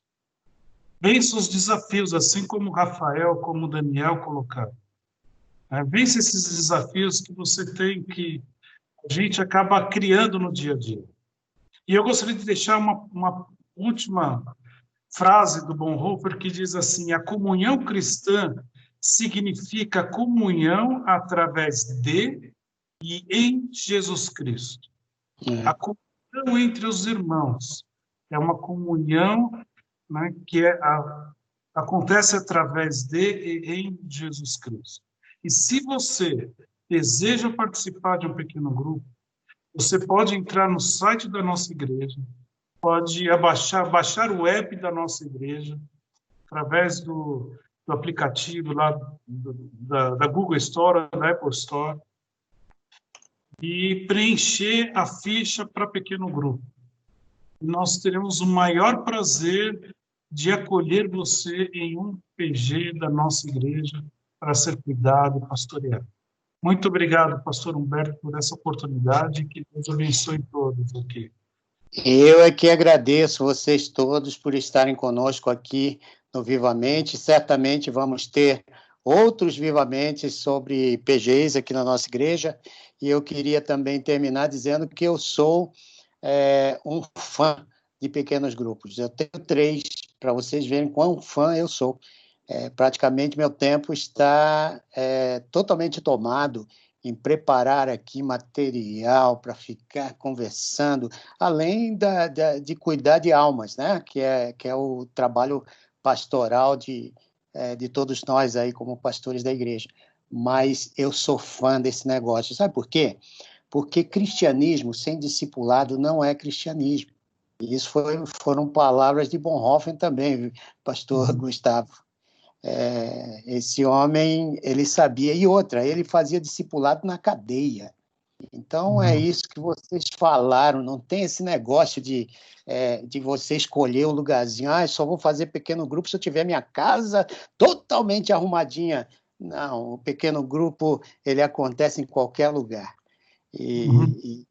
Vence os desafios, assim como Rafael, como Daniel colocaram. Vence esses desafios que você tem, que a gente acaba criando no dia a dia. E eu gostaria de deixar uma última frase do Bonhoeffer que diz assim: a comunhão cristã significa comunhão através de e em Jesus Cristo. A comunhão entre os irmãos é uma comunhão, né, que acontece através de e em Jesus Cristo. E se você deseja participar de um pequeno grupo, você pode entrar no site da nossa igreja, pode baixar o app da nossa igreja, através do aplicativo lá da Google Store, da Apple Store, e preencher a ficha para pequeno grupo. Nós teremos o maior prazer de acolher você em um PG da nossa igreja para ser cuidado e pastoreado. Muito obrigado, pastor Humberto, por essa oportunidade, que Deus abençoe todos aqui. Eu é que agradeço vocês todos por estarem conosco aqui no Vivamente. Certamente vamos ter outros Vivamentos sobre PGs aqui na nossa igreja, e eu queria também terminar dizendo que eu sou um fã de pequenos grupos. Eu tenho 3, para vocês verem quão fã eu sou. Praticamente meu tempo está totalmente tomado em preparar aqui material para ficar conversando, além de cuidar de almas, né? que é o trabalho pastoral de todos nós aí como pastores da igreja. Mas eu sou fã desse negócio. Sabe por quê? Porque cristianismo sem discipulado não é cristianismo. E isso foram palavras de Bonhoeffer também, pastor Gustavo. Esse homem, ele sabia, e outra, ele fazia discipulado na cadeia. Então, é isso que vocês falaram, não tem esse negócio de você escolher o lugarzinho, só vou fazer pequeno grupo se eu tiver minha casa totalmente arrumadinha. Não, o pequeno grupo, ele acontece em qualquer lugar. E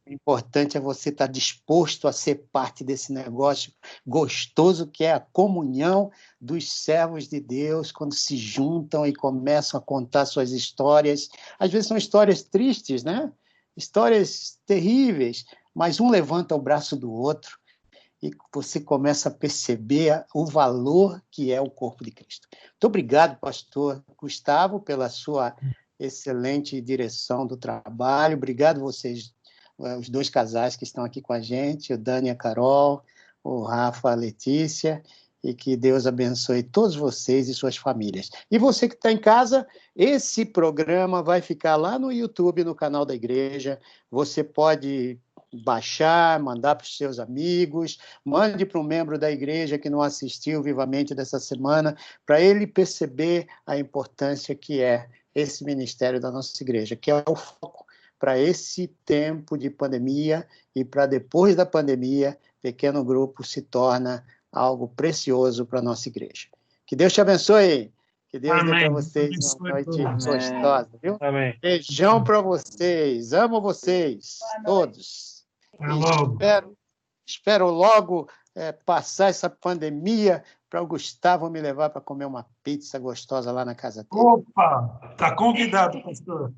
o importante é você estar disposto a ser parte desse negócio gostoso que é a comunhão dos servos de Deus, quando se juntam e começam a contar suas histórias. Às vezes são histórias tristes, né? Histórias terríveis, mas um levanta o braço do outro e você começa a perceber o valor que é o corpo de Cristo. Muito obrigado, pastor Gustavo, pela sua excelente direção do trabalho. Obrigado vocês, os 2 casais que estão aqui com a gente, o Dani e a Carol, o Rafa, a Letícia, e que Deus abençoe todos vocês e suas famílias. E você que está em casa, esse programa vai ficar lá no YouTube, no canal da igreja. Você pode baixar, mandar para os seus amigos, mande para um membro da igreja que não assistiu Vivamente dessa semana, para ele perceber a importância que é esse ministério da nossa igreja, que é o foco para esse tempo de pandemia e para depois da pandemia, pequeno grupo se torna algo precioso para a nossa igreja. Que Deus te abençoe Que Deus dê para Amém. vocês uma noite Amém. gostosa, viu? Amém. Beijão para vocês. Amo vocês, todos. Até logo. Espero logo passar essa pandemia para o Gustavo me levar para comer uma pizza gostosa lá na casa dele. Opa! Está convidado, pastor.